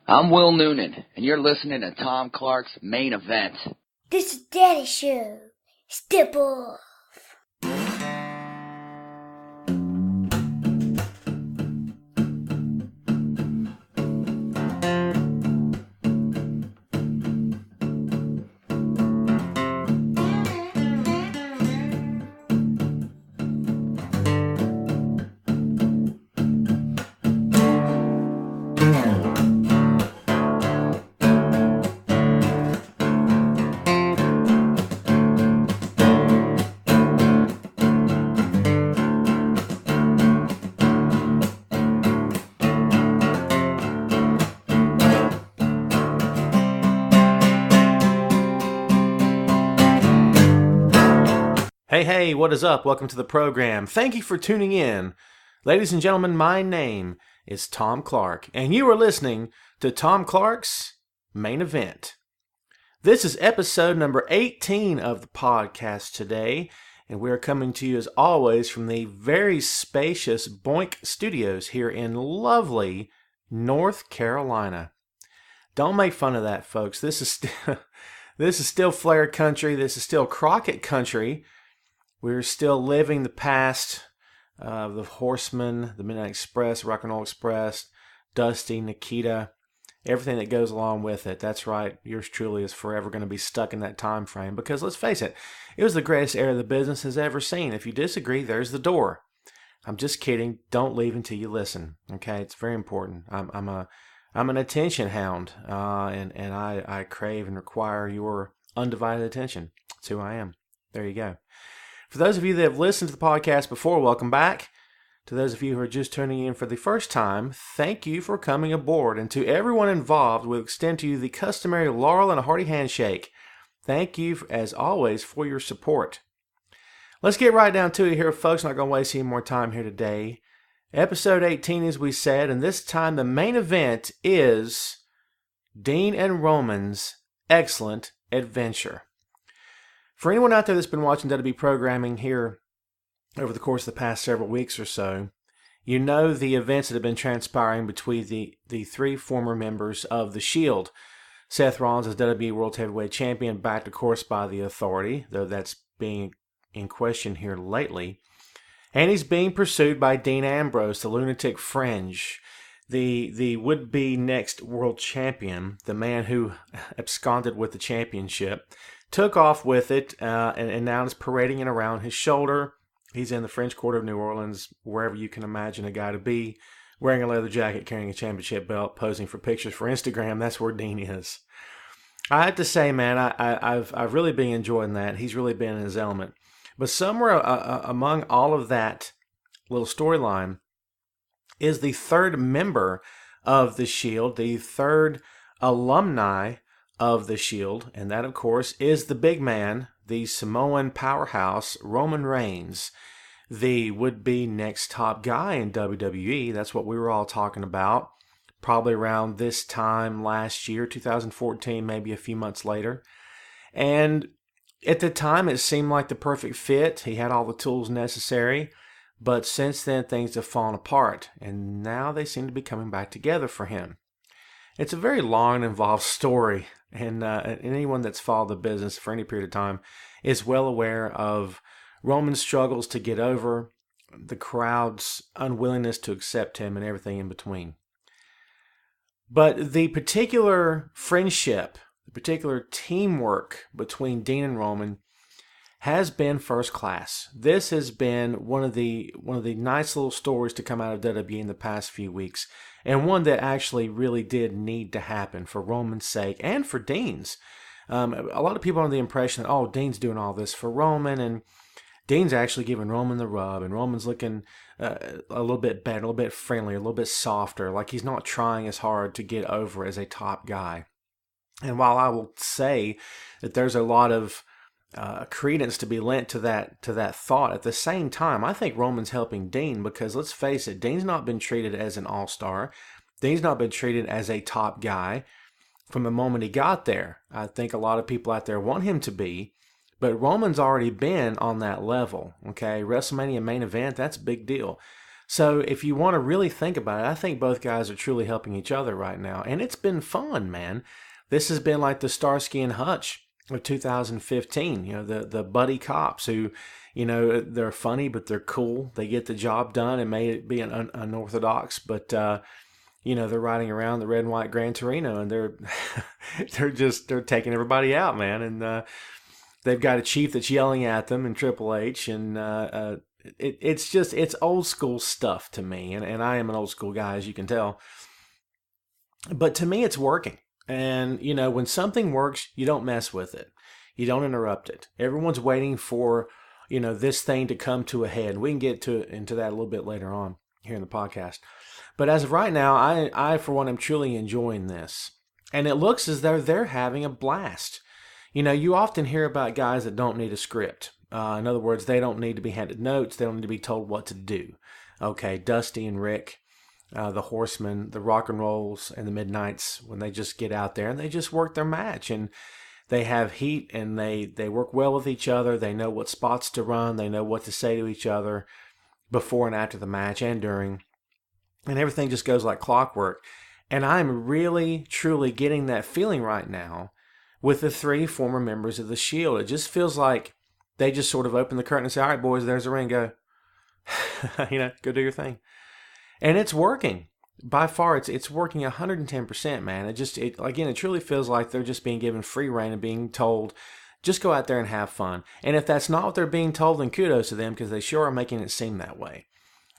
I'm Will Noonan, and you're listening to Tom Clark's Main Event. This is Daddy Show. Step off. Hey, what is up? Welcome to the program. Thank you for tuning in. Ladies and gentlemen, my name is Tom Clark, and you are listening to Tom Clark's Main Event. This is episode number 18 of the podcast today, and we are coming to you as always from the very spacious Boink Studios here in lovely North Carolina. Don't make fun of that, folks. This is still Flair country. This is still Crockett country. We're still living the past of the Horsemen, the Midnight Express, Rock and Roll Express, Dusty, Nikita, everything that goes along with it. That's right. Yours truly is forever going to be stuck in that time frame because let's face it, it was the greatest era the business has ever seen. If you disagree, there's the door. I'm just kidding. Don't leave until you listen. Okay, it's very important. I'm an attention hound, and I crave and require your undivided attention. That's who I am. There you go. For those of you that have listened to the podcast before, welcome back. To those of you who are just tuning in for the first time, thank you for coming aboard. And to everyone involved, we'll extend to you the customary laurel and a hearty handshake. Thank you, as always, for your support. Let's get right down to it here, folks. Not going to waste any more time here today. Episode 18, as we said, and this time the main event is Dean and Roman's excellent adventure. For anyone out there that's been watching WWE programming here over the course of the past several weeks or so, you know the events that have been transpiring between the three former members of The Shield. Seth Rollins as WWE World Heavyweight Champion, backed of course by the Authority, though that's being in question here lately. And he's being pursued by Dean Ambrose, the lunatic fringe, the would-be next world champion, the man who absconded with the championship. Took off with it, and now is parading it around his shoulder. He's in the French Quarter of New Orleans, wherever you can imagine a guy to be, wearing a leather jacket, carrying a championship belt, posing for pictures for Instagram. That's where Dean is. I have to say, man, I've really been enjoying that. He's really been in his element. But somewhere among all of that little storyline is the third member of the Shield, the third alumni of the Shield, and that, of course, is the big man, the Samoan powerhouse, Roman Reigns, the would-be next top guy in WWE. That's what we were all talking about, probably around this time last year, 2014, maybe a few months later. And at the time, it seemed like the perfect fit. He had all the tools necessary, but since then, things have fallen apart, and now they seem to be coming back together for him. It's a very long and involved story, and anyone that's followed the business for any period of time is well aware of Roman's struggles to get over, the crowd's unwillingness to accept him, and everything in between. But the particular friendship, the particular teamwork between Dean and Roman has been first class. This has been one of the nice little stories to come out of WWE in the past few weeks, and one that actually really did need to happen for Roman's sake and for Dean's. A lot of people are under the impression that, oh, Dean's doing all this for Roman, and Dean's actually giving Roman the rub, and Roman's looking a little bit better, a little bit friendlier, a little bit softer, like he's not trying as hard to get over as a top guy. And while I will say that there's a lot of credence to be lent to that thought, at the same time, I think Roman's helping Dean because, let's face it, Dean's not been treated as an all-star. Dean's not been treated as a top guy from the moment he got there. I think a lot of people out there want him to be, but Roman's already been on that level, okay? WrestleMania main event, that's a big deal. So if you want to really think about it, I think both guys are truly helping each other right now. And it's been fun, man. This has been like the Starsky and Hutch of 2015, the buddy cops who, they're funny, but they're cool. They get the job done and may it be unorthodox, but, they're riding around the red and white Gran Torino and they're, they're taking everybody out, man. And, they've got a chief that's yelling at them and Triple H and, it's old school stuff to me. And I am an old school guy, as you can tell, but to me, it's working. And, when something works, you don't mess with it. You don't interrupt it. Everyone's waiting for, this thing to come to a head. We can get into that a little bit later on here in the podcast. But as of right now, I for one, am truly enjoying this. And it looks as though they're having a blast. You often hear about guys that don't need a script. In other words, they don't need to be handed notes. They don't need to be told what to do. Okay, Dusty and Rick, the Horsemen, the Rock and Rolls, and the Midnights, when they just get out there and they just work their match. And they have heat and they work well with each other. They know what spots to run. They know what to say to each other before and after the match and during. And everything just goes like clockwork. And I'm really, truly getting that feeling right now with the 3 former members of the Shield. It just feels like they just sort of open the curtain and say, all right, boys, there's the ring, go. Go do your thing. And it's working. By far, it's working 110%, man. It truly feels like they're just being given free rein and being told, just go out there and have fun. And if that's not what they're being told, then kudos to them, because they sure are making it seem that way.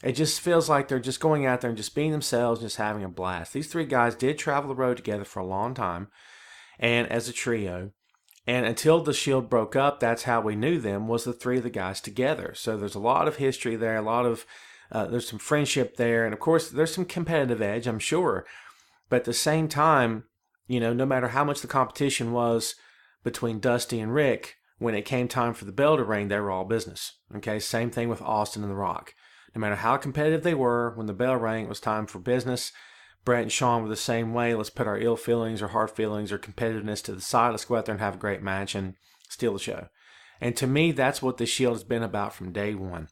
It just feels like they're just going out there and just being themselves, just having a blast. These 3 guys did travel the road together for a long time, and as a trio. And until the Shield broke up, that's how we knew them, was the 3 of the guys together. So there's a lot of history there, there's some friendship there, and of course there's some competitive edge, I'm sure. But at the same time, no matter how much the competition was between Dusty and Rick, when it came time for the bell to ring, they were all business. Okay, same thing with Austin and The Rock. No matter how competitive they were, when the bell rang, it was time for business. Brett and Sean were the same way. Let's put our ill feelings or hard feelings or competitiveness to the side. Let's go out there and have a great match and steal the show. And to me, that's what the Shield has been about from day one.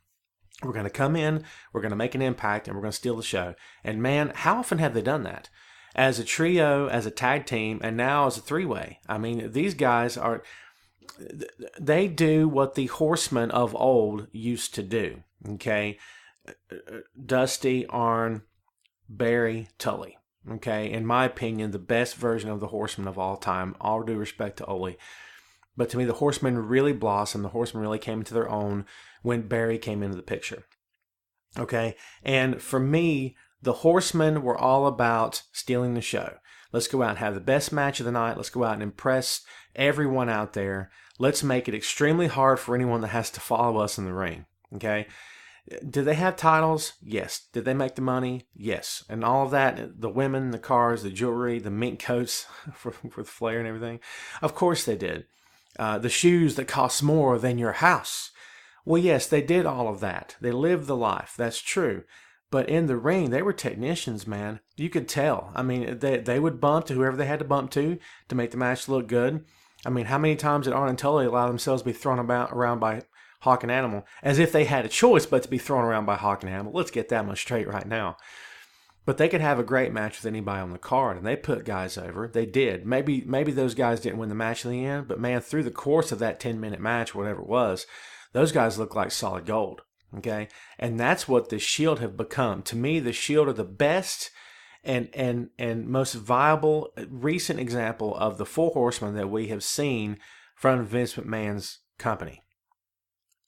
We're going to come in, we're going to make an impact, and we're going to steal the show. And man, how often have they done that? As a trio, as a tag team, and now as a 3-way. I mean, these guys they do what the Horsemen of old used to do. Okay? Dusty, Arn, Barry, Tully. Okay? In my opinion, the best version of the Horsemen of all time. All due respect to Ole. But to me, the Horsemen really blossomed. The Horsemen really came into their own when Barry came into the picture. Okay? And for me, the Horsemen were all about stealing the show. Let's go out and have the best match of the night. Let's go out and impress everyone out there. Let's make it extremely hard for anyone that has to follow us in the ring. Okay? Did they have titles? Yes. Did they make the money? Yes. And all of that, the women, the cars, the jewelry, the mink coats for the flair and everything. Of course they did. The shoes that cost more than your house. Well, yes, they did all of that. They lived the life. That's true. But in the ring, they were technicians, man. You could tell. I mean, they would bump to whoever they had to bump to make the match look good. I mean, how many times did Arn and Tully allow themselves to be thrown around by Hawk and Animal, as if they had a choice but to be thrown around by Hawk and Animal? Let's get that much straight right now. But they could have a great match with anybody on the card, and they put guys over. They did. Maybe those guys didn't win the match in the end, but man, through the course of that 10-minute match, whatever it was, those guys look like solid gold. Okay? And that's what the Shield have become. To me, the Shield are the best and most viable recent example of the 4 horsemen that we have seen from Vince McMahon's company.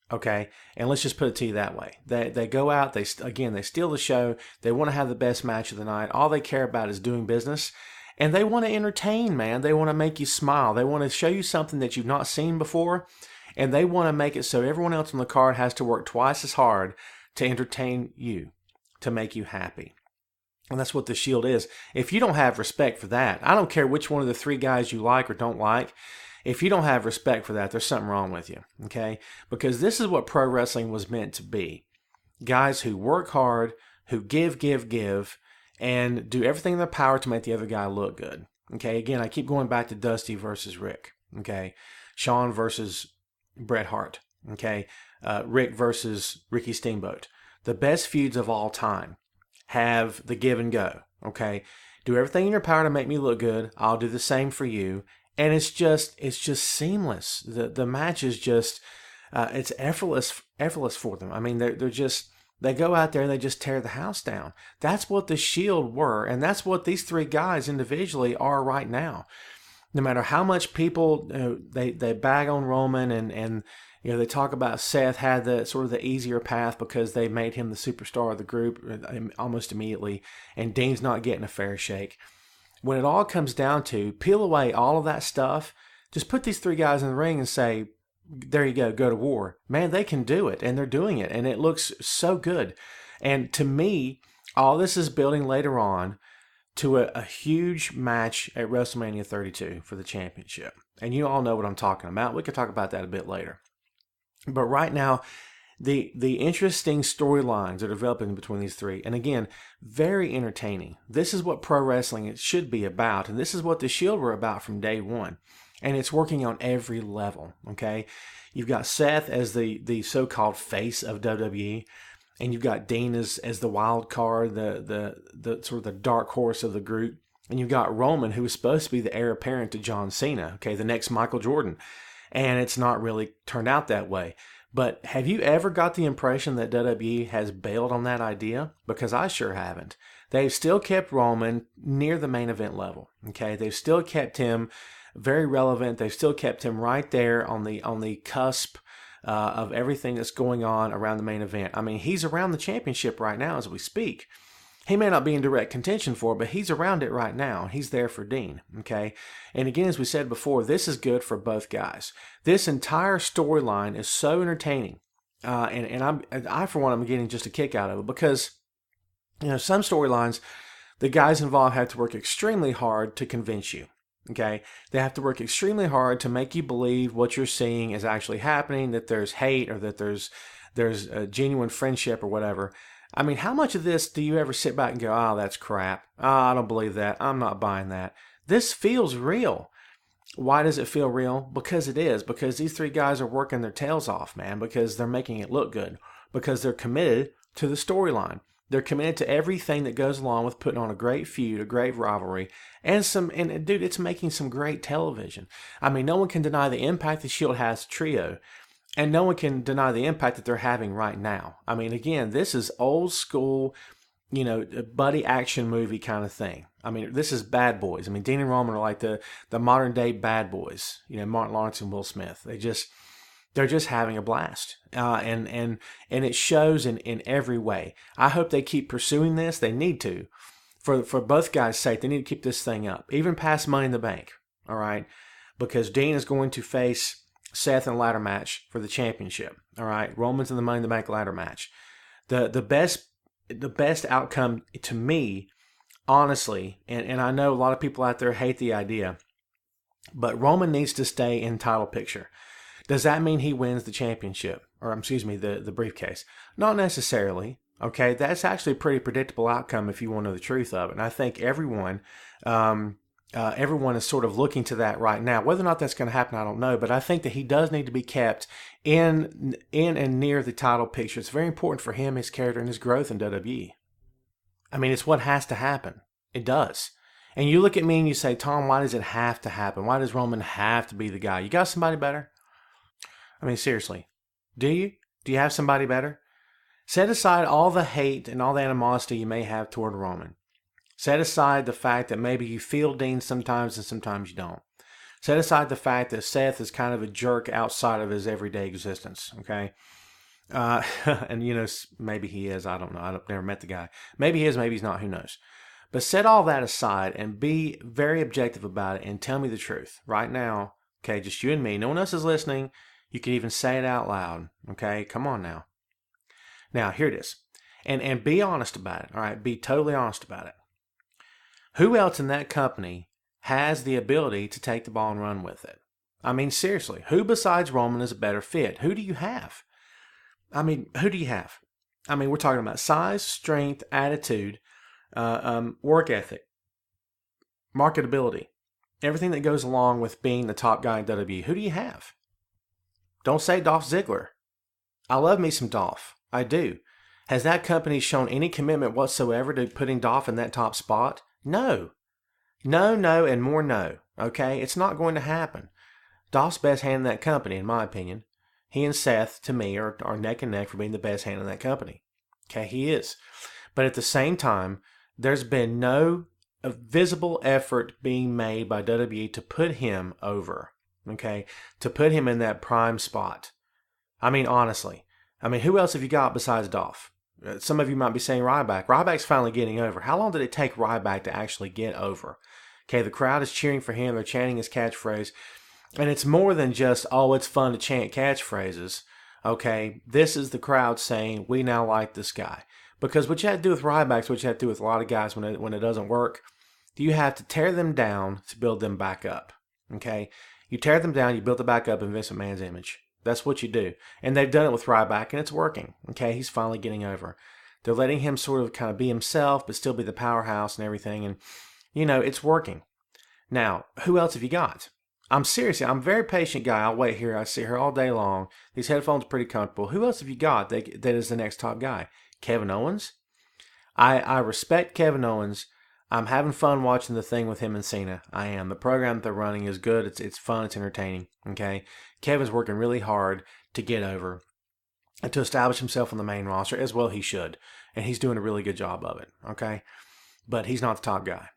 Okay, and let's just put it to you that way. They go out, they steal the show. They want to have the best match of the night. All they care about is doing business, and they want to entertain, man. They want to make you smile. They want to show you something that you've not seen before, and they want to make it so everyone else on the card has to work twice as hard to entertain you, to make you happy. And that's what the Shield is. If you don't have respect for that, I don't care which one of the 3 guys you like or don't like. If you don't have respect for that, there's something wrong with you, okay? Because this is what pro wrestling was meant to be. Guys who work hard, who give, and do everything in their power to make the other guy look good, okay? Again, I keep going back to Dusty versus Rick, okay? Shawn versus Bret Hart, okay? Rick versus Ricky Steamboat. the best feuds of all time have the give and go, okay? Do everything in your power to make me look good. I'll do the same for you. And it's just seamless. The match is just, it's effortless for them. I mean, they go out there and they just tear the house down. That's what the Shield were, and that's what these three guys individually are right now. No matter how much people they bag on Roman and they talk about Seth had the sort of the easier path because they made him the superstar of the group almost immediately, and Dean's not getting a fair shake. When it all comes down to, peel away all of that stuff, just put these three guys in the ring and say, there you go to war. Man, they can do it, and they're doing it, and it looks so good. And to me, all this is building later on to a huge match at WrestleMania 32 for the championship. And you all know what I'm talking about. We could talk about that a bit later. But right now, the interesting storylines are developing between these three. And again, very entertaining. This is what pro wrestling should be about. And this is what the Shield were about from day one. And it's working on every level, okay? You've got Seth as the so-called face of WWE. And you've got Dean as the wild card, the sort of the dark horse of the group. And you've got Roman, who is supposed to be the heir apparent to John Cena, okay, the next Michael Jordan. And it's not really turned out that way. But have you ever got the impression that WWE has bailed on that idea? Because I sure haven't. They've still kept Roman near the main event level, okay? They've still kept him very relevant. They've still kept him right there on the cusp of everything that's going on around the main event. I mean, he's around the championship right now as we speak. He may not be in direct contention for it, but he's around it right now. He's there for Dean, okay? And again, as we said before, this is good for both guys. This entire storyline is so entertaining. And I, for one, I'm getting just a kick out of it because, some storylines, the guys involved have to work extremely hard to convince you. Okay, they have to work extremely hard to make you believe what you're seeing is actually happening, that there's hate or that there's a genuine friendship or whatever. I mean, how much of this do you ever sit back and go, oh, that's crap. Oh, I don't believe that. I'm not buying that. This feels real. Why does it feel real? Because it is. Because these three guys are working their tails off, man. Because they're making it look good. Because they're committed to the storyline. They're committed to everything that goes along with putting on a great feud, a great rivalry, and dude, it's making some great television. I mean, no one can deny the impact the Shield has trio, and no one can deny the impact that they're having right now. I mean, again, this is old school, buddy action movie kind of thing. I mean, this is Bad Boys. I mean, Dean and Roman are like the modern day Bad Boys. Martin Lawrence and Will Smith. They're just having a blast, and it shows in every way. I hope they keep pursuing this. They need to, for both guys' sake. They need to keep this thing up, even past Money in the Bank. All right, because Dean is going to face Seth in a ladder match for the championship. All right, Roman's in the Money in the Bank ladder match. The best outcome to me, honestly, and I know a lot of people out there hate the idea, but Roman needs to stay in title picture. Does that mean he wins the championship? Or, the briefcase? Not necessarily. Okay, that's actually a pretty predictable outcome if you want to know the truth of it. And I think everyone is sort of looking to that right now. Whether or not that's going to happen, I don't know. But I think that he does need to be kept in and near the title picture. It's very important for him, his character, and his growth in WWE. I mean, it's what has to happen. It does. And you look at me and you say, Tom, why does it have to happen? Why does Roman have to be the guy? You got somebody better? I mean, seriously, do you? Do you have somebody better? Set aside all the hate and all the animosity you may have toward Roman. Set aside the fact that maybe you feel Dean sometimes and sometimes you don't. Set aside the fact that Seth is kind of a jerk outside of his everyday existence, okay? And, maybe he is. I don't know. I've never met the guy. Maybe he is, maybe he's not. Who knows? But set all that aside and be very objective about it and tell me the truth right now, okay? Just you and me. No one else is listening. You can even say it out loud, okay? Come on now. Now, here it is. And be honest about it, all right? Be totally honest about it. Who else in that company has the ability to take the ball and run with it? I mean, seriously, who besides Roman is a better fit? Who do you have? Who do you have? We're talking about size, strength, attitude, work ethic, marketability, everything that goes along with being the top guy in WWE. Who do you have? Don't say Dolph Ziggler. I love me some Dolph. I do. Has that company shown any commitment whatsoever to putting Dolph in that top spot? No. No, and more no. Okay? It's not going to happen. Dolph's best hand in that company, in my opinion. He and Seth, to me, are neck and neck for being the best hand in that company. Okay, he is. But at the same time, there's been no visible effort being made by WWE to put him over. Okay, to put him in that prime spot. I mean, honestly. I mean, who else have you got besides Dolph? Some of you might be saying Ryback. Ryback's finally getting over. How long did it take Ryback to actually get over? Okay, the crowd is cheering for him. They're chanting his catchphrase. And it's more than just, oh, it's fun to chant catchphrases. Okay, this is the crowd saying, we now like this guy. Because what you have to do with Ryback is what you have to do with a lot of guys when it doesn't work. You have to tear them down to build them back up. Okay, you tear them down, you build them back up in Vince McMahon's image. That's what you do. And they've done it with Ryback, and it's working. Okay, he's finally getting over. They're letting him sort of kind of be himself, but still be the powerhouse and everything. And, it's working. Now, who else have you got? I'm a very patient guy. I'll wait here. I sit here all day long. These headphones are pretty comfortable. Who else have you got that is the next top guy? Kevin Owens? I respect Kevin Owens. I'm having fun watching the thing with him and Cena. I am. The program that they're running is good. It's fun. It's entertaining. Okay? Kevin's working really hard to get over and to establish himself on the main roster, as well he should. And he's doing a really good job of it. Okay? But he's not the top guy.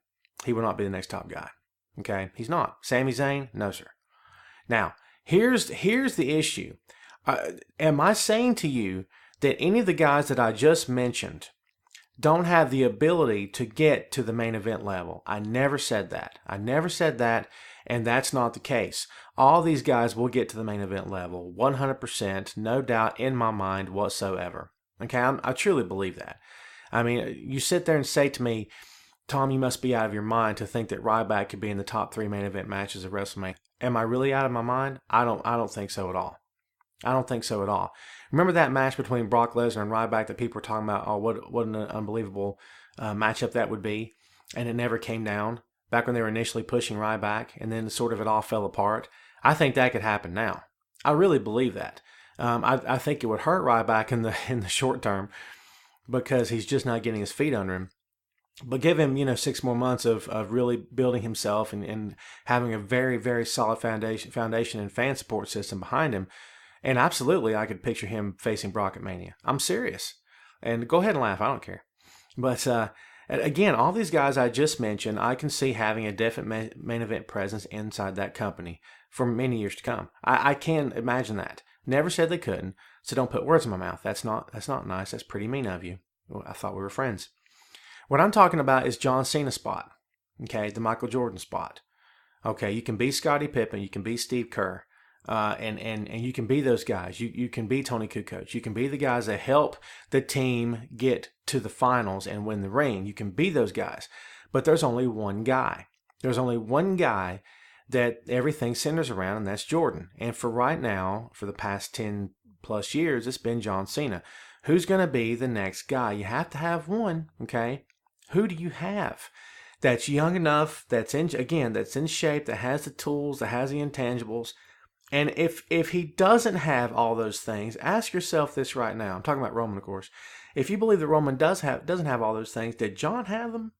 He will not be the next top guy. Okay? He's not. Sami Zayn? No, sir. Now, here's the issue. Am I saying to you that any of the guys that I just mentioned don't have the ability to get to the main event level? I never said that. And that's not the case. All these guys will get to the main event level, 100%, no doubt in my mind whatsoever. Okay, I truly believe that. I mean, you sit there and say to me, Tom, you must be out of your mind to think that Ryback could be in the top 3 main event matches of WrestleMania. Am I really out of my mind? I don't think so at all. I don't think so at all. Remember that match between Brock Lesnar and Ryback that people were talking about? Oh, what an unbelievable matchup that would be. And it never came down back when they were initially pushing Ryback, and then sort of it all fell apart. I think that could happen now. I really believe that. I think it would hurt Ryback in the short term because he's just not getting his feet under him. But give him, 6 more months of really building himself and having a very, very solid foundation and fan support system behind him. And absolutely, I could picture him facing Brock at Mania. I'm serious. And go ahead and laugh. I don't care. But again, all these guys I just mentioned, I can see having a definite main event presence inside that company for many years to come. I can imagine that. Never said they couldn't. So don't put words in my mouth. That's not nice. That's pretty mean of you. I thought we were friends. What I'm talking about is John Cena's spot. Okay, the Michael Jordan spot. Okay, you can be Scottie Pippen. You can be Steve Kerr. And you can be those guys. You can be Tony Kukoc. You can be the guys that help the team get to the finals and win the ring. You can be those guys. But there's only one guy. There's only one guy that everything centers around, and that's Jordan. And for right now, for the past 10 plus years, it's been John Cena. Who's going to be the next guy? You have to have one, okay? Who do you have that's young enough, that's in shape, that has the tools, that has the intangibles? And if he doesn't have all those things, ask yourself this right now. I'm talking about Roman, of course. If you believe that Roman doesn't have all those things, did John have them?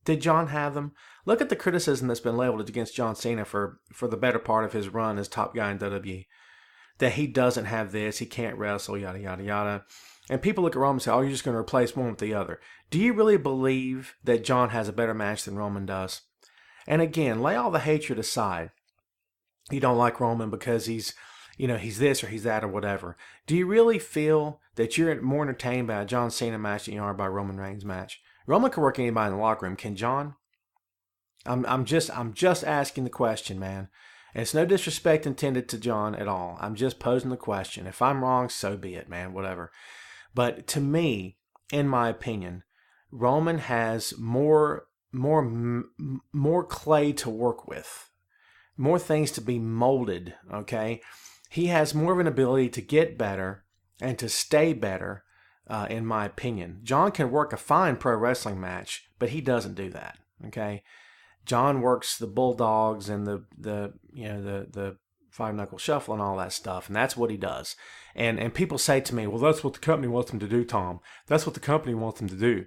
Did John have them? Look at the criticism that's been leveled against John Cena for the better part of his run as top guy in WWE. That he doesn't have this, he can't wrestle, yada, yada, yada. And people look at Roman and say, oh, you're just going to replace one with the other. Do you really believe that John has a better match than Roman does? And again, lay all the hatred aside. You don't like Roman because he's this or he's that or whatever. Do you really feel that you're more entertained by a John Cena match than you are by a Roman Reigns match? Roman can work anybody in the locker room. Can John? I'm just asking the question, man. And it's no disrespect intended to John at all. I'm just posing the question. If I'm wrong, so be it, man. Whatever. But to me, in my opinion, Roman has more clay to work with. More things to be molded, okay? He has more of an ability to get better and to stay better, in my opinion. John can work a fine pro wrestling match, but he doesn't do that, okay? John works the bulldogs and the five knuckle shuffle and all that stuff, and that's what he does. And people say to me, well, that's what the company wants him to do, Tom. That's what the company wants him to do.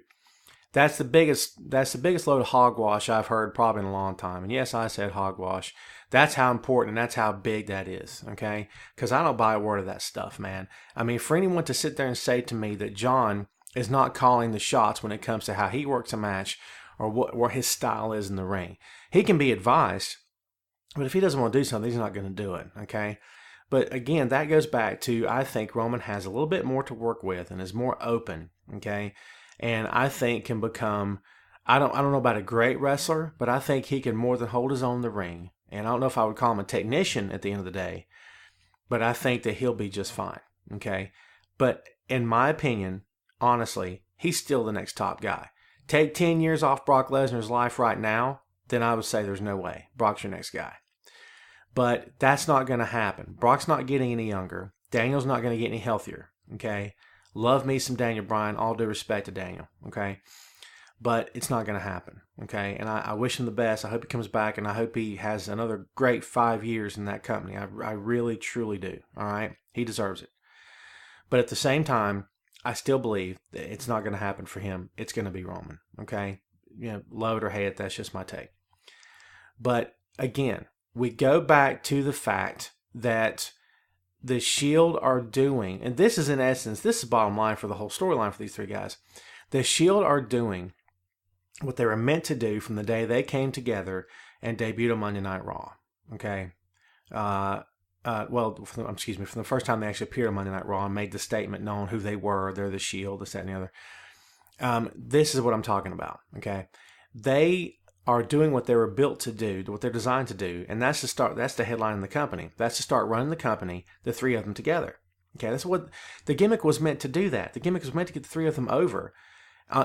That's the biggest load of hogwash I've heard probably in a long time. And yes, I said hogwash. That's how important and that's how big that is, okay? Because I don't buy a word of that stuff, man. I mean, for anyone to sit there and say to me that John is not calling the shots when it comes to how he works a match or what his style is in the ring, he can be advised, but if he doesn't want to do something, he's not going to do it, okay? But again, that goes back to, I think Roman has a little bit more to work with and is more open, okay? And I think can become, I don't know about a great wrestler, but I think he can more than hold his own in the ring. And I don't know if I would call him a technician at the end of the day, but I think that he'll be just fine, okay? But in my opinion, honestly, he's still the next top guy. Take 10 years off Brock Lesnar's life right now, then I would say there's no way. Brock's your next guy. But that's not going to happen. Brock's not getting any younger. Daniel's not going to get any healthier, okay? Love me some Daniel Bryan, all due respect to Daniel, okay? But it's not going to happen, okay? And I wish him the best. I hope he comes back, and I hope he has another great 5 years in that company. I really, truly do, all right? He deserves it. But at the same time, I still believe that it's not going to happen for him. It's going to be Roman, okay? You know, love it or hate it, that's just my take. But again, we go back to the fact that the Shield are doing, and this is in essence, this is the bottom line for the whole storyline for these three guys. The Shield are doing what they were meant to do from the day they came together and debuted on Monday Night Raw. Okay, from the first time they actually appeared on Monday Night Raw and made the statement known who they were. They're the Shield, this, that, and the other. This is what I'm talking about. Okay, they are doing what they were built to do, what they're designed to do, and that's to start. That's the headline in the company. That's to start running the company, the three of them together. Okay, that's what the gimmick was meant to do. That the gimmick was meant to get the three of them over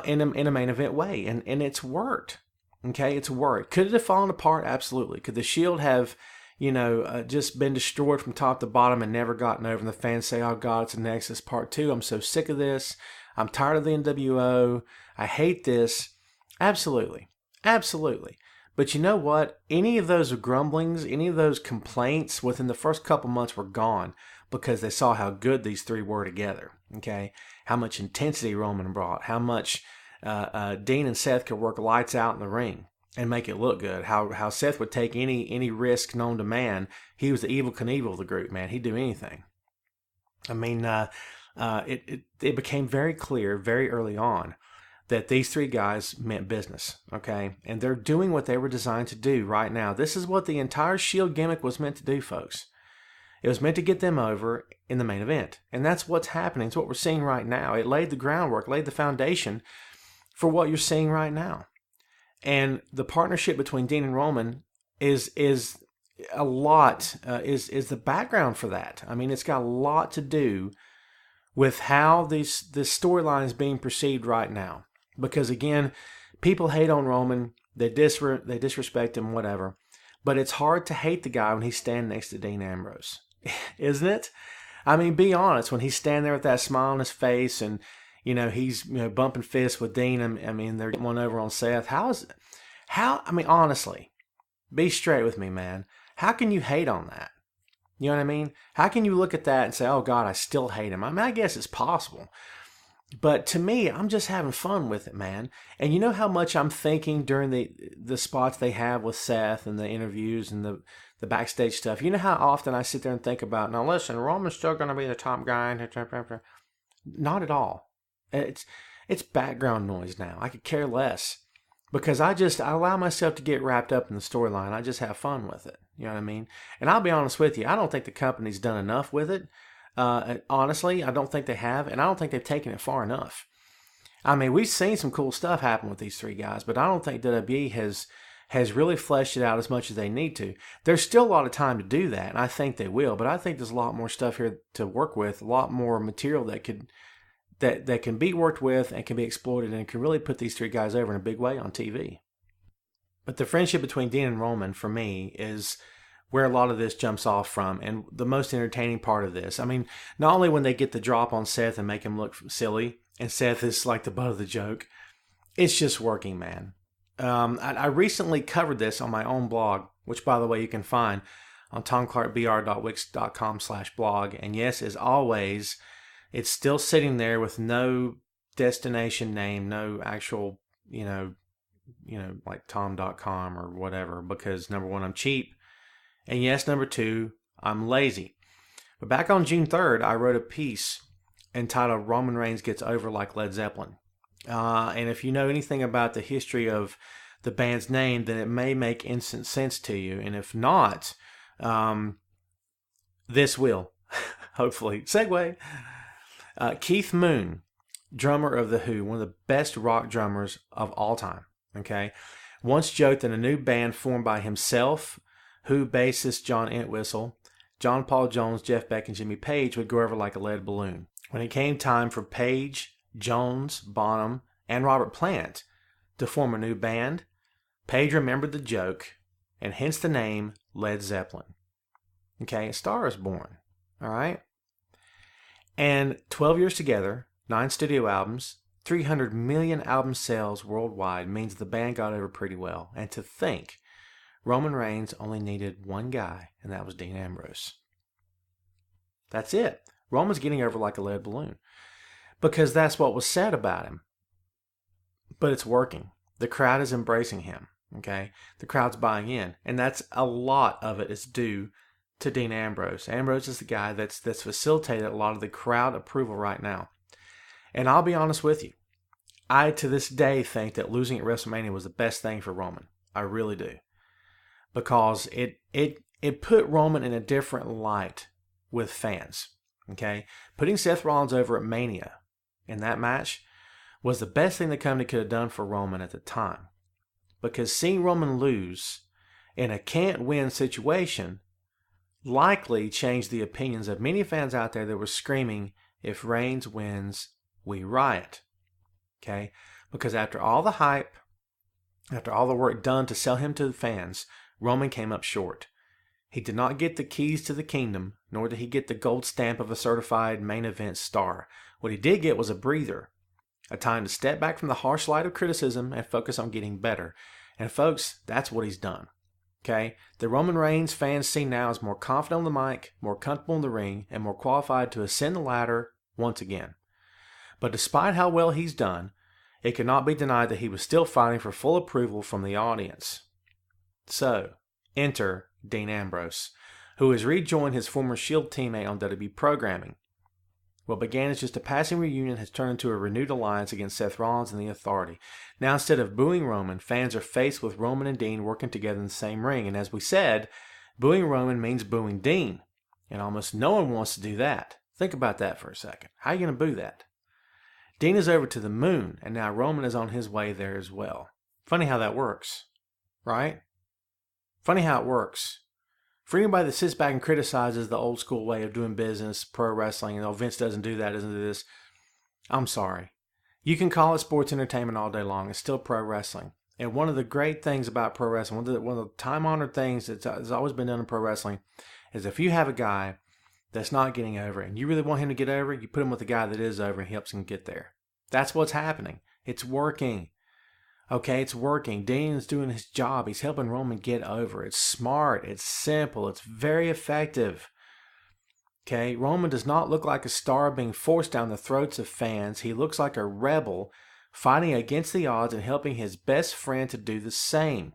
in a main event way, and it's worked. Okay, it's worked. Could it have fallen apart? Absolutely. Could the Shield have, just been destroyed from top to bottom and never gotten over? And the fans say, "Oh God, it's a Nexus Part 2. I'm so sick of this. I'm tired of the NWO. I hate this." Absolutely. Absolutely. But you know what? Any of those grumblings, any of those complaints within the first couple months were gone because they saw how good these three were together. Okay? How much intensity Roman brought. How much Dean and Seth could work lights out in the ring and make it look good. How Seth would take any risk known to man. He was the Evel Knievel of the group, man. He'd do anything. I mean, it became very clear very early on that these three guys meant business, okay? And they're doing what they were designed to do right now. This is what the entire Shield gimmick was meant to do, folks. It was meant to get them over in the main event. And that's what's happening. It's what we're seeing right now. It laid the groundwork, laid the foundation for what you're seeing right now. And the partnership between Dean and Roman is a lot, is the background for that. I mean, it's got a lot to do with how this storyline is being perceived right now. Because again, people hate on Roman, they disrespect him, whatever. But it's hard to hate the guy when he's standing next to Dean Ambrose, isn't it? I mean, be honest. When he's standing there with that smile on his face, and he's bumping fists with Dean. I mean, they're getting one over on Seth. I mean, honestly, be straight with me, man. How can you hate on that? You know what I mean? How can you look at that and say, "Oh God, I still hate him"? I mean, I guess it's possible. But to me, I'm just having fun with it, man. And you know how much I'm thinking during the spots they have with Seth and the interviews and the backstage stuff. You know how often I sit there and think about, now listen, Roman's still going to be the top guy. Not at all. It's background noise now. I could care less because I allow myself to get wrapped up in the storyline. I just have fun with it. You know what I mean? And I'll be honest with you, I don't think the company's done enough with it. Honestly, I don't think they have, and I don't think they've taken it far enough. I mean, we've seen some cool stuff happen with these three guys, but I don't think WWE has really fleshed it out as much as they need to. There's still a lot of time to do that, and I think they will, but I think there's a lot more stuff here to work with, a lot more material that can be worked with and can be exploited and can really put these three guys over in a big way on TV. But the friendship between Dean and Roman, for me, is where a lot of this jumps off from, and the most entertaining part of this. I mean, not only when they get the drop on Seth and make him look silly, and Seth is like the butt of the joke, it's just working, man. I recently covered this on my own blog, which, by the way, you can find on tomclarkbr.wix.com/blog. And yes, as always, it's still sitting there with no destination name, no actual, like tom.com or whatever, because number one, I'm cheap. And yes, number two, I'm lazy. But back on June 3rd, I wrote a piece entitled Roman Reigns Gets Over Like Led Zeppelin. And if you know anything about the history of the band's name, then it may make instant sense to you. And if not, this will, hopefully. Segue. Keith Moon, drummer of The Who, one of the best rock drummers of all time, okay, once joked that a new band formed by himself, Who bassist John Entwistle, John Paul Jones, Jeff Beck, and Jimmy Page would go over like a lead balloon. When it came time for Page, Jones, Bonham, and Robert Plant to form a new band, Page remembered the joke, and hence the name Led Zeppelin. Okay, a star is born, all right? And 12 years together, 9 studio albums, 300 million album sales worldwide means the band got over pretty well. And to think, Roman Reigns only needed one guy, and that was Dean Ambrose. That's it. Roman's getting over like a lead balloon because that's what was said about him. But it's working. The crowd is embracing him, okay? The crowd's buying in, and that's a lot of it is due to Dean Ambrose. Ambrose is the guy that's facilitated a lot of the crowd approval right now. And I'll be honest with you. I, to this day, think that losing at WrestleMania was the best thing for Roman. I really do. Because it put Roman in a different light with fans. Okay? Putting Seth Rollins over at Mania in that match was the best thing the company could have done for Roman at the time. Because seeing Roman lose in a can't-win situation likely changed the opinions of many fans out there that were screaming, if Reigns wins, we riot. Okay? Because after all the hype, after all the work done to sell him to the fans, Roman came up short. He did not get the keys to the kingdom, nor did he get the gold stamp of a certified main event star. What he did get was a breather, a time to step back from the harsh light of criticism and focus on getting better. And folks, that's what he's done. Okay? The Roman Reigns fans see now is more confident on the mic, more comfortable in the ring, and more qualified to ascend the ladder once again. But despite how well he's done, it cannot be denied that he was still fighting for full approval from the audience. So, enter Dean Ambrose, who has rejoined his former Shield teammate on WWE programming. What began as just a passing reunion has turned into a renewed alliance against Seth Rollins and the Authority. Now, instead of booing Roman, fans are faced with Roman and Dean working together in the same ring. And as we said, booing Roman means booing Dean. And almost no one wants to do that. Think about that for a second. How are you going to boo that? Dean is over to the moon, and now Roman is on his way there as well. Funny how that works, right? Funny how it works. For anybody that sits back and criticizes the old school way of doing business, pro wrestling, and Vince doesn't do that, doesn't do this, I'm sorry. You can call it sports entertainment all day long. It's still pro wrestling. And one of the great things about pro wrestling, one of the time-honored things that's always been done in pro wrestling, is if you have a guy that's not getting over and you really want him to get over, you put him with a guy that is over and he helps him get there. That's what's happening. It's working. Okay, it's working. Dean's doing his job. He's helping Roman get over. It's smart. It's simple. It's very effective. Okay, Roman does not look like a star being forced down the throats of fans. He looks like a rebel fighting against the odds and helping his best friend to do the same.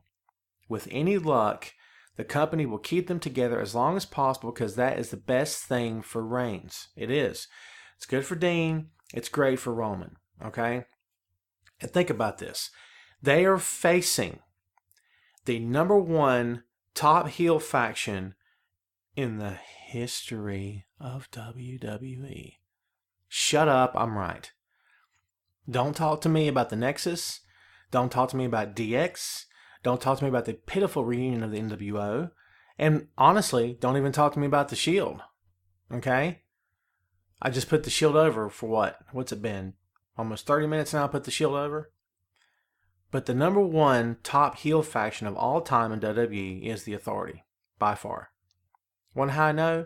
With any luck, the company will keep them together as long as possible because that is the best thing for Reigns. It is. It's good for Dean. It's great for Roman. Okay? And think about this. They are facing the number one top heel faction in the history of WWE. Shut up, I'm right. Don't talk to me about the Nexus. Don't talk to me about DX. Don't talk to me about the pitiful reunion of the NWO. And honestly, don't even talk to me about the Shield. Okay? I just put the Shield over for what? What's it been? Almost 30 minutes now I put the Shield over? But the number one top heel faction of all time in WWE is the Authority, by far. Wonder how I know?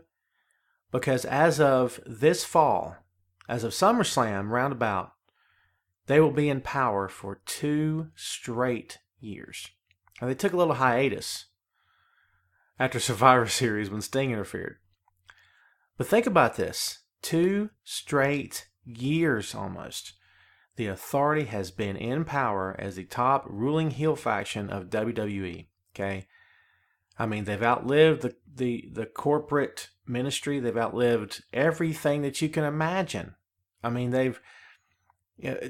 Because as of this fall, as of SummerSlam roundabout, they will be in power for 2 straight years. Now, they took a little hiatus. after Survivor Series when Sting interfered. But think about this. 2 straight years almost. The Authority has been in power as the top ruling heel faction of WWE. Okay? I mean, they've outlived the corporate ministry. They've outlived everything that you can imagine. I mean, they've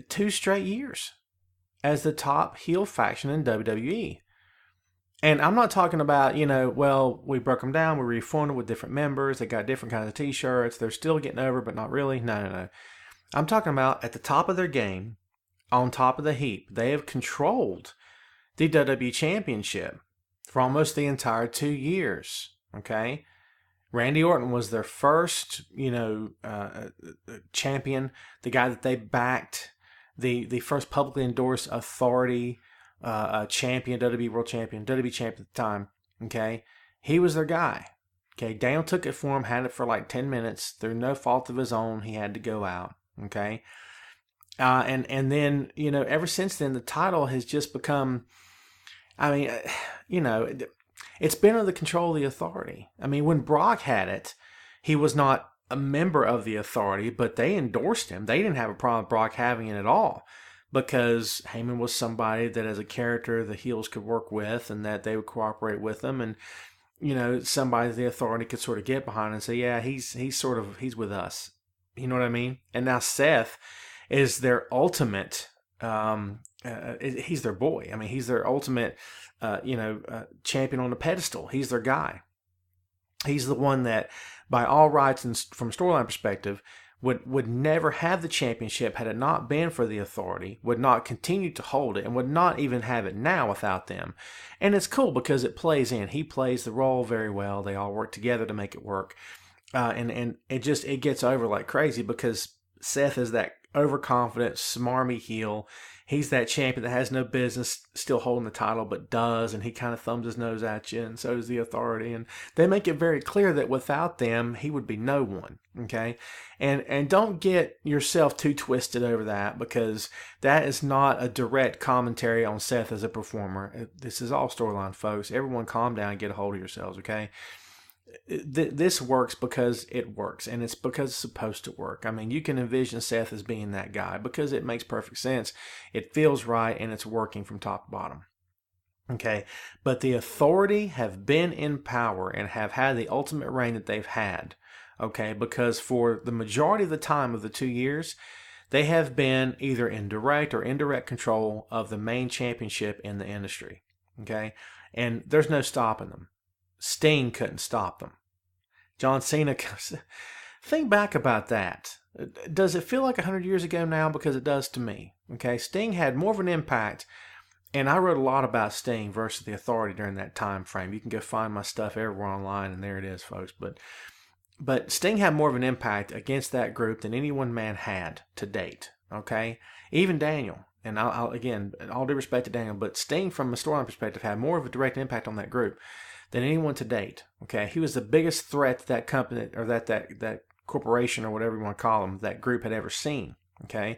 2 straight years as the top heel faction in WWE. And I'm not talking about, well, we broke them down, we reformed them with different members, they got different kinds of t-shirts, they're still getting over, but not really. No. I'm talking about at the top of their game, on top of the heap. They have controlled the WWE Championship for almost the entire 2 years, okay? Randy Orton was their first, champion, the guy that they backed, the first publicly endorsed Authority champion, WWE World Champion, WWE Champion at the time, okay? He was their guy, okay? Daniel took it for him, had it for like 10 minutes. Through no fault of his own, he had to go out, okay? And then, ever since then, the title has just become, it's been under the control of the Authority. I mean, when Brock had it, he was not a member of the Authority, but they endorsed him. They didn't have a problem with Brock having it at all, because Heyman was somebody that as a character the heels could work with and that they would cooperate with them, and somebody the Authority could sort of get behind and say, yeah, he's with us. You know what I mean? And now Seth is their ultimate, he's their boy. I mean, he's their ultimate, champion on the pedestal. He's their guy. He's the one that, by all rights and from a storyline perspective, would never have the championship had it not been for the Authority, would not continue to hold it, and would not even have it now without them. And it's cool because it plays in. He plays the role very well. They all work together to make it work. And it gets over like crazy because Seth is that overconfident, smarmy heel. He's that champion that has no business still holding the title, but does, and he kind of thumbs his nose at you, and so does the Authority. And they make it very clear that without them, he would be no one, okay? And don't get yourself too twisted over that, because that is not a direct commentary on Seth as a performer. This is all storyline, folks. Everyone calm down and get a hold of yourselves, okay? This works because it works, and it's because it's supposed to work. I mean, you can envision Seth as being that guy because it makes perfect sense. It feels right, and it's working from top to bottom. Okay, but the Authority have been in power and have had the ultimate reign that they've had. Okay, because for the majority of the time of the 2 years, they have been either in direct or indirect control of the main championship in the industry. Okay, and there's no stopping them. Sting couldn't stop them. John Cena, think back about that. Does it feel like 100 years ago now? Because it does to me. Okay, Sting had more of an impact, and I wrote a lot about Sting versus the Authority during that time frame. You can go find my stuff everywhere online, and there it is, folks. But Sting had more of an impact against that group than any one man had to date. Okay, even Daniel. And I'll again, all due respect to Daniel, but Sting, from a storyline perspective, had more of a direct impact on that group than anyone to date. Okay, he was the biggest threat that that company or that corporation or whatever you want to call them, that group had ever seen. Okay,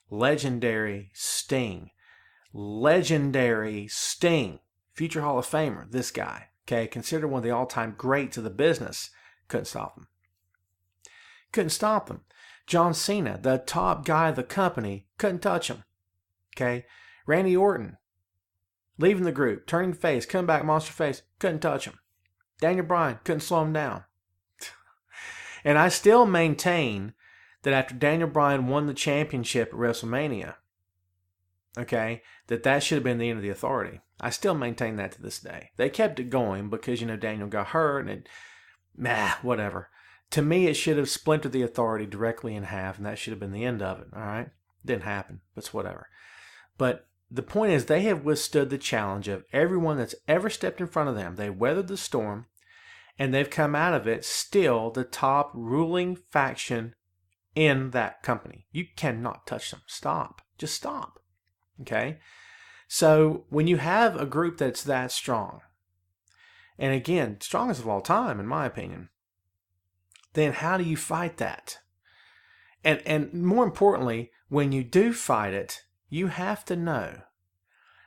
legendary Sting, future Hall of Famer. This guy, okay, considered one of the all-time greats of the business, couldn't stop him. John Cena, the top guy of the company, couldn't touch him. Okay, Randy Orton, leaving the group, turning face, coming back, monster face, couldn't touch him. Daniel Bryan couldn't slow him down. And I still maintain that after Daniel Bryan won the championship at WrestleMania, okay, that should have been the end of the Authority. I still maintain that to this day. They kept it going because, Daniel got hurt and whatever. To me, it should have splintered the Authority directly in half, and that should have been the end of it, all right? Didn't happen, but it's whatever. But the point is, they have withstood the challenge of everyone that's ever stepped in front of them. They weathered the storm, and they've come out of it still the top ruling faction in that company. You cannot touch them. Stop. Just stop. Okay? So when you have a group that's that strong, and again, strongest of all time, in my opinion, then how do you fight that? And more importantly, when you do fight it, you have to know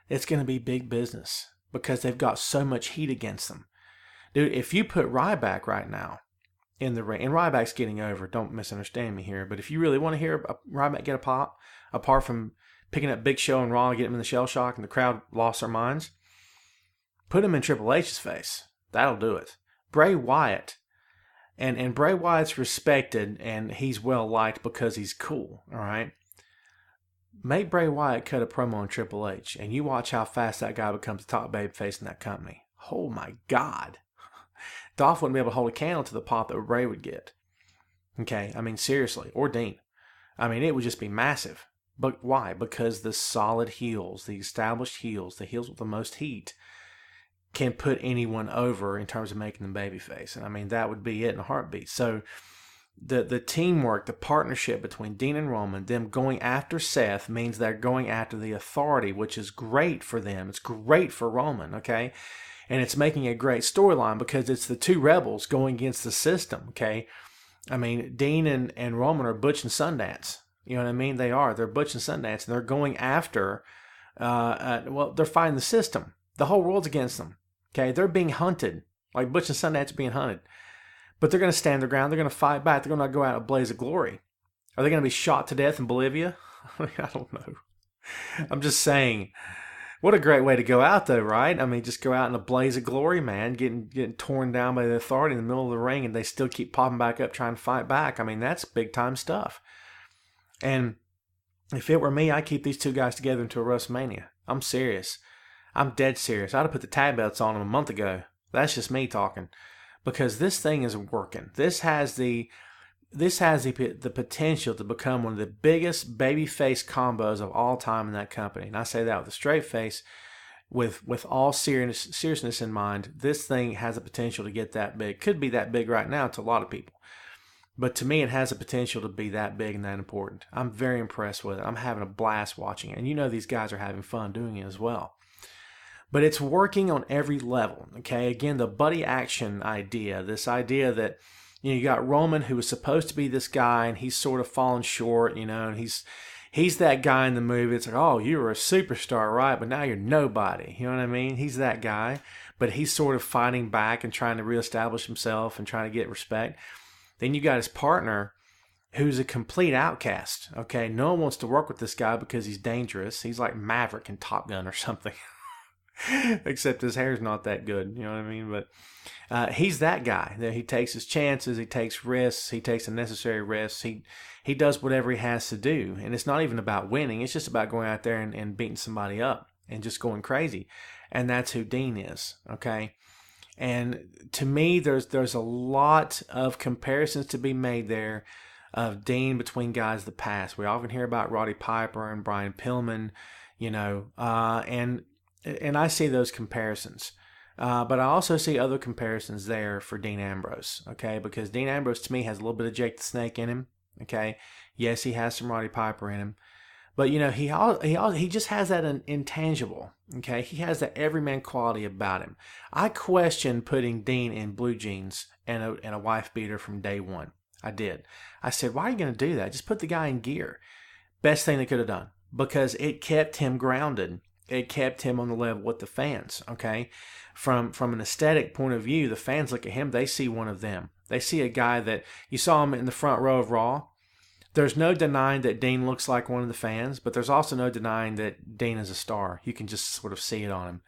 it's going to be big business because they've got so much heat against them. Dude, if you put Ryback right now in the ring, and Ryback's getting over, don't misunderstand me here, but if you really want to hear Ryback get a pop, apart from picking up Big Show and Raw and getting him in the shell shock and the crowd lost their minds, put him in Triple H's face. That'll do it. Bray Wyatt. And Bray Wyatt's respected and he's well liked because he's cool, all right? Make Bray Wyatt cut a promo on Triple H and you watch how fast that guy becomes the top babyface in that company. Oh my God. Dolph wouldn't be able to hold a candle to the pop that Bray would get. Okay, I mean, seriously. Or Dean. I mean, it would just be massive. But why? Because the solid heels, the established heels, the heels with the most heat, can put anyone over in terms of making them babyface. And I mean, that would be it in a heartbeat. So the teamwork, the partnership between Dean and Roman, them going after Seth means they're going after the authority, which is great for them. It's great for Roman, okay? And it's making a great storyline because it's the two rebels going against the system, okay? I mean, Dean and Roman are Butch and Sundance. You know what I mean? They are. They're Butch and Sundance, and they're going after, they're fighting the system. The whole world's against them. Okay, they're being hunted, like Butch and Sundance are being hunted. But they're going to stand their ground. They're going to fight back. They're going to go out in a blaze of glory. Are they going to be shot to death in Bolivia? I mean, I don't know. I'm just saying, what a great way to go out, though, right? I mean, just go out in a blaze of glory, man, getting torn down by the authority in the middle of the ring, and they still keep popping back up trying to fight back. I mean, that's big-time stuff. And if it were me, I'd keep these two guys together into a WrestleMania. I'm serious. I'm dead serious. I'd have put the tag belts on them a month ago. That's just me talking. Because this thing is working. This has the potential to become one of the biggest babyface combos of all time in that company. And I say that with a straight face, with all seriousness in mind. This thing has the potential to get that big. Could be that big right now to a lot of people. But to me, it has the potential to be that big and that important. I'm very impressed with it. I'm having a blast watching it. And you know these guys are having fun doing it as well. But it's working on every level, okay? Again, the buddy action idea, this idea that, you got Roman, who was supposed to be this guy, and he's sort of fallen short, and he's that guy in the movie. It's like, oh, you were a superstar, right? But now you're nobody. You know what I mean? He's that guy. But he's sort of fighting back and trying to reestablish himself and trying to get respect. Then you got his partner, who's a complete outcast, okay? No one wants to work with this guy because he's dangerous. He's like Maverick in Top Gun or something. Except his hair's not that good, you know what I mean? But he's that guy. He takes his chances, he takes risks, he takes the necessary risks, he does whatever he has to do. And it's not even about winning, it's just about going out there and beating somebody up and just going crazy. And that's who Dean is, okay? And to me, there's a lot of comparisons to be made there of Dean between guys of the past. We often hear about Roddy Piper and Brian Pillman, and I see those comparisons. But I also see other comparisons there for Dean Ambrose, okay? Because Dean Ambrose, to me, has a little bit of Jake the Snake in him, okay? Yes, he has some Roddy Piper in him. But, he just has that intangible, okay? He has that everyman quality about him. I questioned putting Dean in blue jeans and a wife beater from day one. I did. I said, why are you going to do that? Just put the guy in gear. Best thing they could have done. Because it kept him grounded. It kept him on the level with the fans, okay? From an aesthetic point of view, the fans look at him, they see one of them. They see a guy that, you saw him in the front row of Raw. There's no denying that Dean looks like one of the fans, but there's also no denying that Dean is a star. You can just sort of see it on him.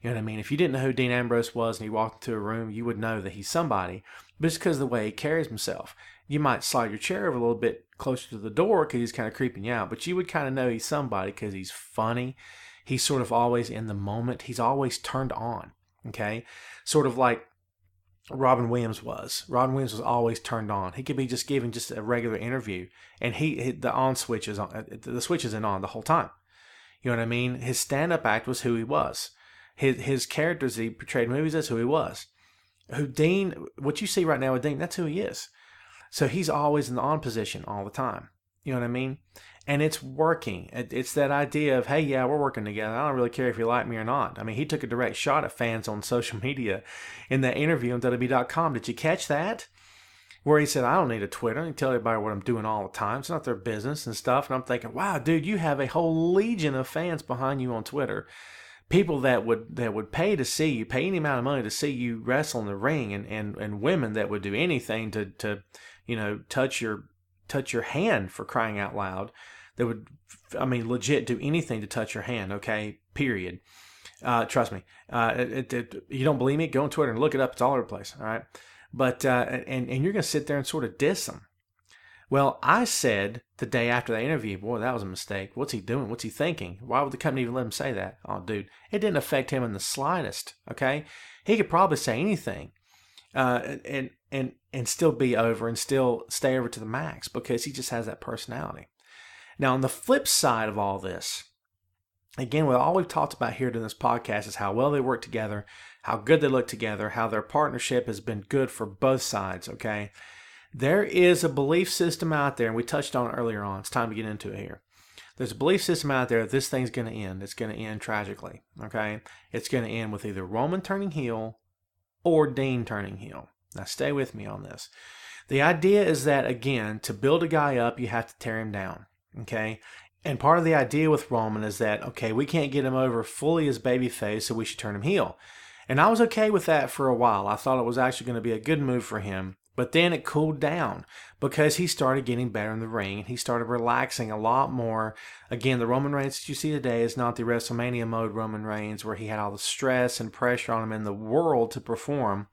You know what I mean? If you didn't know who Dean Ambrose was and he walked into a room, you would know that he's somebody. But it's because of the way he carries himself. You might slide your chair over a little bit closer to the door because he's kind of creeping you out, but you would kind of know he's somebody because he's funny. He's sort of always in the moment. He's always turned on, okay? Sort of like Robin Williams was. Robin Williams was always turned on. He could be just giving just a regular interview, and the on switch is on. The switch isn't on the whole time. You know what I mean? His stand-up act was who he was. His characters that he portrayed in movies, that's who he was. What you see right now with Dean, that's who he is. So he's always in the on position all the time. You know what I mean? And it's working. It's that idea of, hey, yeah, we're working together. I don't really care if you like me or not. I mean, he took a direct shot at fans on social media in that interview on WWE.com. Did you catch that? Where he said, I don't need a Twitter. I can tell everybody what I'm doing all the time. It's not their business and stuff. And I'm thinking, wow, dude, you have a whole legion of fans behind you on Twitter. people that would pay to see you, pay any amount of money to see you wrestle in the ring, and women that would do anything to touch your hand, for crying out loud. That would, I mean, legit do anything to touch your hand. Okay, period. Trust me. You don't believe me? Go on Twitter and look it up. It's all over the place. All right. But and you're going to sit there and sort of diss them. Well, I said the day after that interview, boy, that was a mistake. What's he doing? What's he thinking? Why would the company even let him say that? Oh, dude, it didn't affect him in the slightest. Okay, he could probably say anything, and still be over and still stay over to the max, because he just has that personality. Now, on the flip side of all this, again, all we've talked about here in this podcast is how well they work together, how good they look together, how their partnership has been good for both sides. Okay. There is a belief system out there, and we touched on it earlier on. It's time to get into it here. There's a belief system out there that this thing's going to end. It's going to end tragically, okay? It's going to end with either Roman turning heel or Dean turning heel. Now, stay with me on this. The idea is that, again, to build a guy up, you have to tear him down, okay? And part of the idea with Roman is that, okay, we can't get him over fully as babyface, so we should turn him heel. And I was okay with that for a while. I thought it was actually going to be a good move for him. But then it cooled down because he started getting better in the ring and he started relaxing a lot more. Again, the Roman Reigns that you see today is not the WrestleMania mode Roman Reigns where he had all the stress and pressure on him in the world to perform,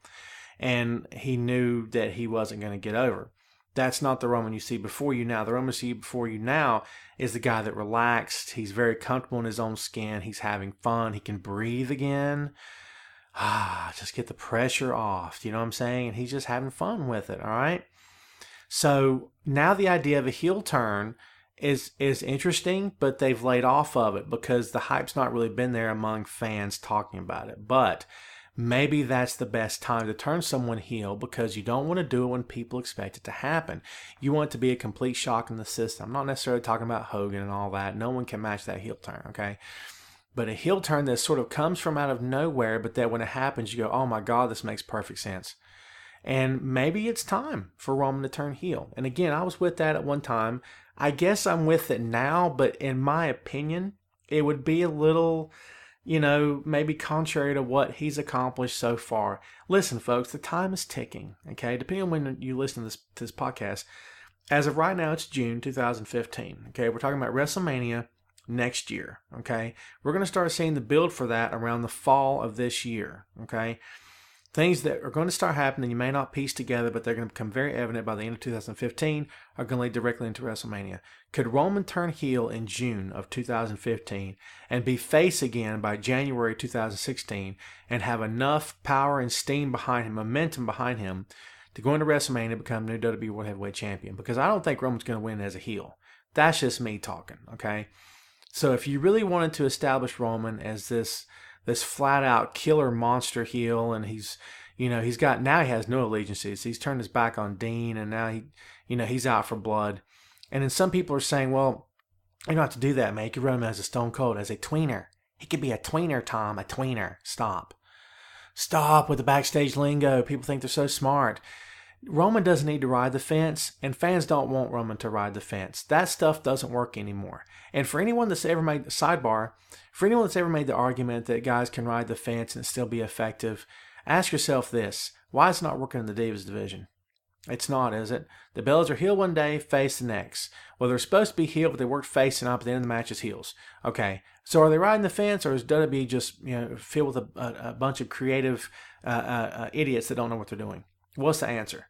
and he knew that he wasn't going to get over. That's not the Roman you see before you now. The Roman you see before you now is the guy that relaxed. He's very comfortable in his own skin. He's having fun. He can breathe again. Just get the pressure off, you know what I'm saying? And he's just having fun with it, all right? So now the idea of a heel turn is interesting, but they've laid off of it because the hype's not really been there among fans talking about it. But maybe that's the best time to turn someone heel, because you don't want to do it when people expect it to happen. You want it to be a complete shock in the system. I'm not necessarily talking about Hogan and all that. No one can match that heel turn, okay? But a heel turn that sort of comes from out of nowhere, but that when it happens, you go, oh my God, this makes perfect sense. And maybe it's time for Roman to turn heel. And again, I was with that at one time. I guess I'm with it now, but in my opinion, it would be a little, maybe contrary to what he's accomplished so far. Listen, folks, the time is ticking, okay? Depending on when you listen to this podcast. As of right now, it's June 2015, okay? We're talking about WrestleMania next year, okay? We're going to start seeing the build for that around the fall of this year, okay? Things that are going to start happening you may not piece together, but they're going to become very evident by the end of 2015 are going to lead directly into WrestleMania. Could Roman turn heel in June of 2015 and be face again by January 2016 and have enough power and steam behind him, momentum behind him, to go into WrestleMania and become new WWE World Heavyweight Champion? Because I don't think Roman's going to win as a heel. That's just me talking, okay? So if you really wanted to establish Roman as this flat out killer monster heel, and he has no allegiances. He's turned his back on Dean, and now he's out for blood. And then some people are saying, well, you don't have to do that, man. You could run him as a Stone Cold, as a tweener. He could be a tweener, Tom, a tweener. Stop with the backstage lingo. People think they're so smart. Roman doesn't need to ride the fence, and fans don't want Roman to ride the fence. That stuff doesn't work anymore. And for anyone that's ever made the argument that guys can ride the fence and it still be effective, ask yourself this: why is it not working in the Divas division? It's not, is it? The Bellas are heel one day, face the next. Well, they're supposed to be heel, but they work face, and up at the end of the match as heels. Okay, so are they riding the fence, or is WWE just filled with a bunch of creative idiots that don't know what they're doing? What's the answer?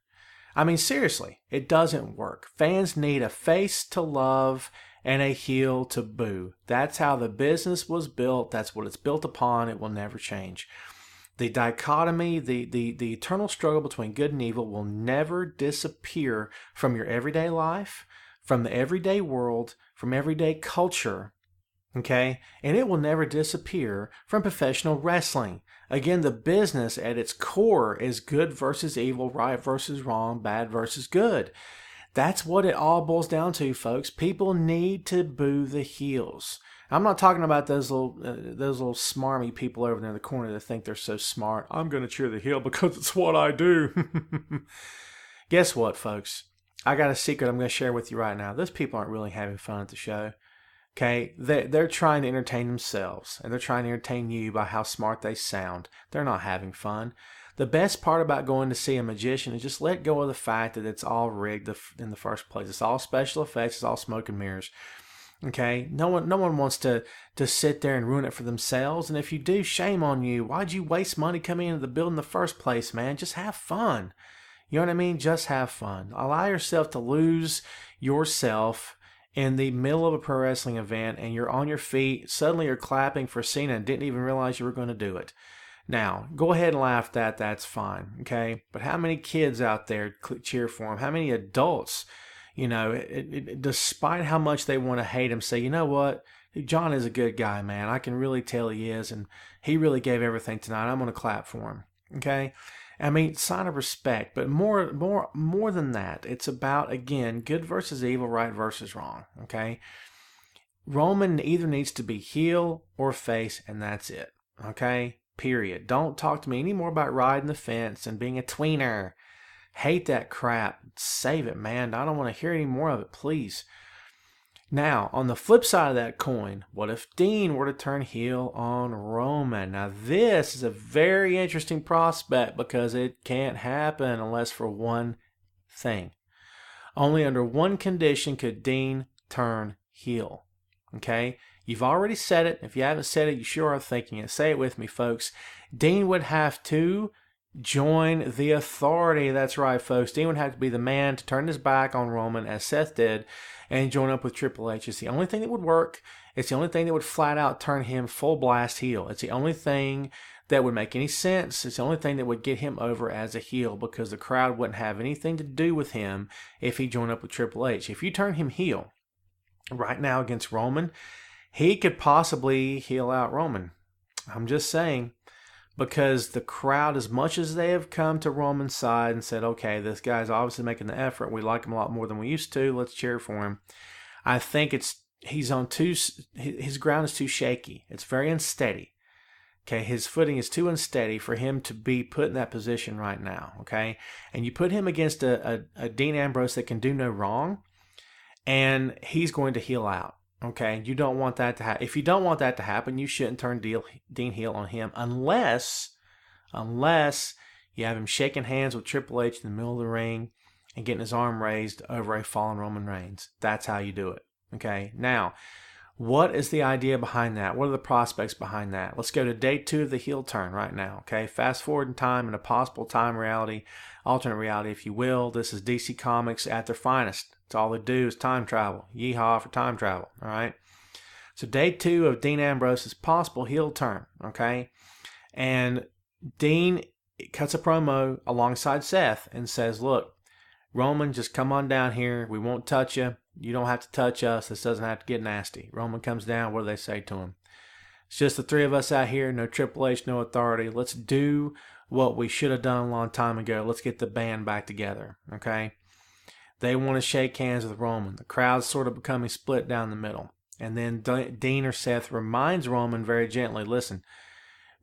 I mean, seriously, it doesn't work. Fans need a face to love and a heel to boo. That's how the business was built. That's what it's built upon. It will never change. The dichotomy, the eternal struggle between good and evil will never disappear from your everyday life, from the everyday world, from everyday culture, okay? And it will never disappear from professional wrestling. Again, the business at its core is good versus evil, right versus wrong, bad versus good. That's what it all boils down to, folks. People need to boo the heels. I'm not talking about those little smarmy people over there in the corner that think they're so smart. I'm going to cheer the heel because it's what I do. Guess what, folks? I got a secret I'm going to share with you right now. Those people aren't really having fun at the show. Okay, they're trying to entertain themselves, and they're trying to entertain you by how smart they sound. They're not having fun. The best part about going to see a magician is just let go of the fact that it's all rigged in the first place. It's all special effects. It's all smoke and mirrors. Okay, no one wants to sit there and ruin it for themselves. And if you do, shame on you. Why'd you waste money coming into the building in the first place, man? Just have fun. You know what I mean? Just have fun. Allow yourself to lose yourself in the middle of a pro wrestling event, and you're on your feet. Suddenly you're clapping for Cena and didn't even realize you were going to do it. Now, go ahead and laugh at that. That's fine. Okay. But how many kids out there cheer for him? How many adults, despite how much they want to hate him, say, you know what? John is a good guy, man. I can really tell he is. And he really gave everything tonight. I'm going to clap for him. Okay. I mean, sign of respect, but more than that, it's about, again, good versus evil, right versus wrong, okay? Roman either needs to be heel or face, and that's it, okay? Period. Don't talk to me anymore about riding the fence and being a tweener. Hate that crap. Save it, man. I don't want to hear any more of it, please. Now, on the flip side of that coin, what if Dean were to turn heel on Roman? Now, this is a very interesting prospect because it can't happen unless for one thing. Only under one condition could Dean turn heel. Okay? You've already said it. If you haven't said it, you sure are thinking it. Say it with me, folks. Dean would have to join the Authority. That's right, folks. Dean would have to be the man to turn his back on Roman, as Seth did, and join up with Triple H. It's the only thing that would work. It's the only thing that would flat out turn him full blast heel. It's the only thing that would make any sense. It's the only thing that would get him over as a heel, because the crowd wouldn't have anything to do with him if he joined up with Triple H. If you turn him heel right now against Roman, he could possibly heel out Roman. I'm just saying. Because the crowd, as much as they have come to Roman's side and said, okay, this guy's obviously making the effort, we like him a lot more than we used to, let's cheer for him. I think his ground is too shaky. It's very unsteady. Okay, his footing is too unsteady for him to be put in that position right now. Okay, and you put him against a Dean Ambrose that can do no wrong, and he's going to heel out. Okay, you don't want that to happen. If you don't want that to happen, you shouldn't turn Dean heel on him unless you have him shaking hands with Triple H in the middle of the ring and getting his arm raised over a fallen Roman Reigns. That's how you do it. Okay, now, what is the idea behind that? What are the prospects behind that? Let's go to day 2 of the heel turn right now. Okay, fast forward in time in a possible time reality, alternate reality, if you will. This is DC Comics at their finest. It's all they do is time travel. Yeehaw for time travel. All right. So day 2 of Dean Ambrose's possible heel turn. Okay, and Dean cuts a promo alongside Seth and says, "Look, Roman, just come on down here. We won't touch you. You don't have to touch us. This doesn't have to get nasty." Roman comes down. What do they say to him? It's just the 3 of us out here. No Triple H, no Authority. Let's do what we should have done a long time ago. Let's get the band back together. Okay. They want to shake hands with Roman. The crowd's sort of becoming split down the middle. And then Dean or Seth reminds Roman very gently, listen,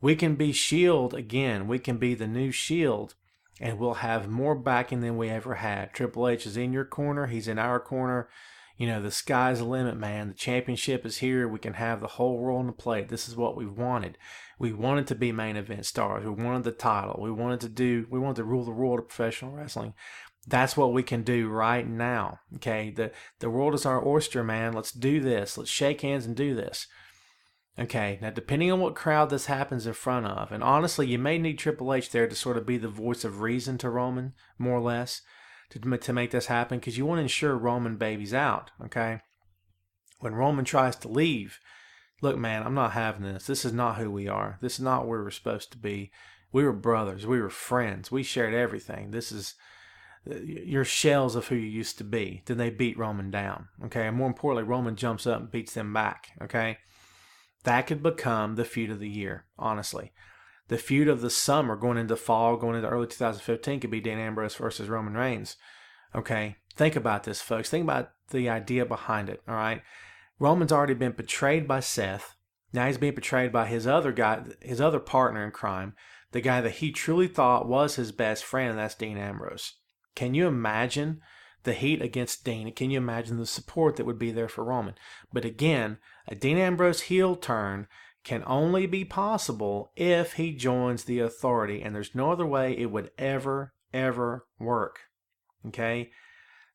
we can be Shield again. We can be the new Shield, and we'll have more backing than we ever had. Triple H is in your corner. He's in our corner. You know, the sky's the limit, man. The championship is here. We can have the whole world on the plate. This is what we wanted. We wanted to be main event stars. We wanted the title. We wanted to rule the world of professional wrestling. That's what we can do right now. Okay, the world is our oyster, man. Let's do this. Let's shake hands and do this. Okay, now depending on what crowd this happens in front of, and honestly, you may need Triple H there to sort of be the voice of reason to Roman, more or less, to make this happen, because you want to ensure Roman babies out. Okay, when Roman tries to leave, look, man, I'm not having this. This is not who we are. This is not where we're supposed to be. We were brothers. We were friends. We shared everything. This is your shells of who you used to be. Then they beat Roman down. Okay, and more importantly, Roman jumps up and beats them back. Okay, that could become the feud of the year, honestly. The feud of the summer, going into fall, going into early 2015, could be Dean Ambrose versus Roman Reigns. Okay, think about this, folks. Think about the idea behind it, all right? Roman's already been betrayed by Seth. Now he's being betrayed by his other guy, his other partner in crime, the guy that he truly thought was his best friend, and that's Dean Ambrose. Can you imagine the heat against Dean. And can you imagine the support that would be there for Roman? But again, a Dean Ambrose heel turn can only be possible if he joins the Authority, and there's no other way it would ever work. Okay?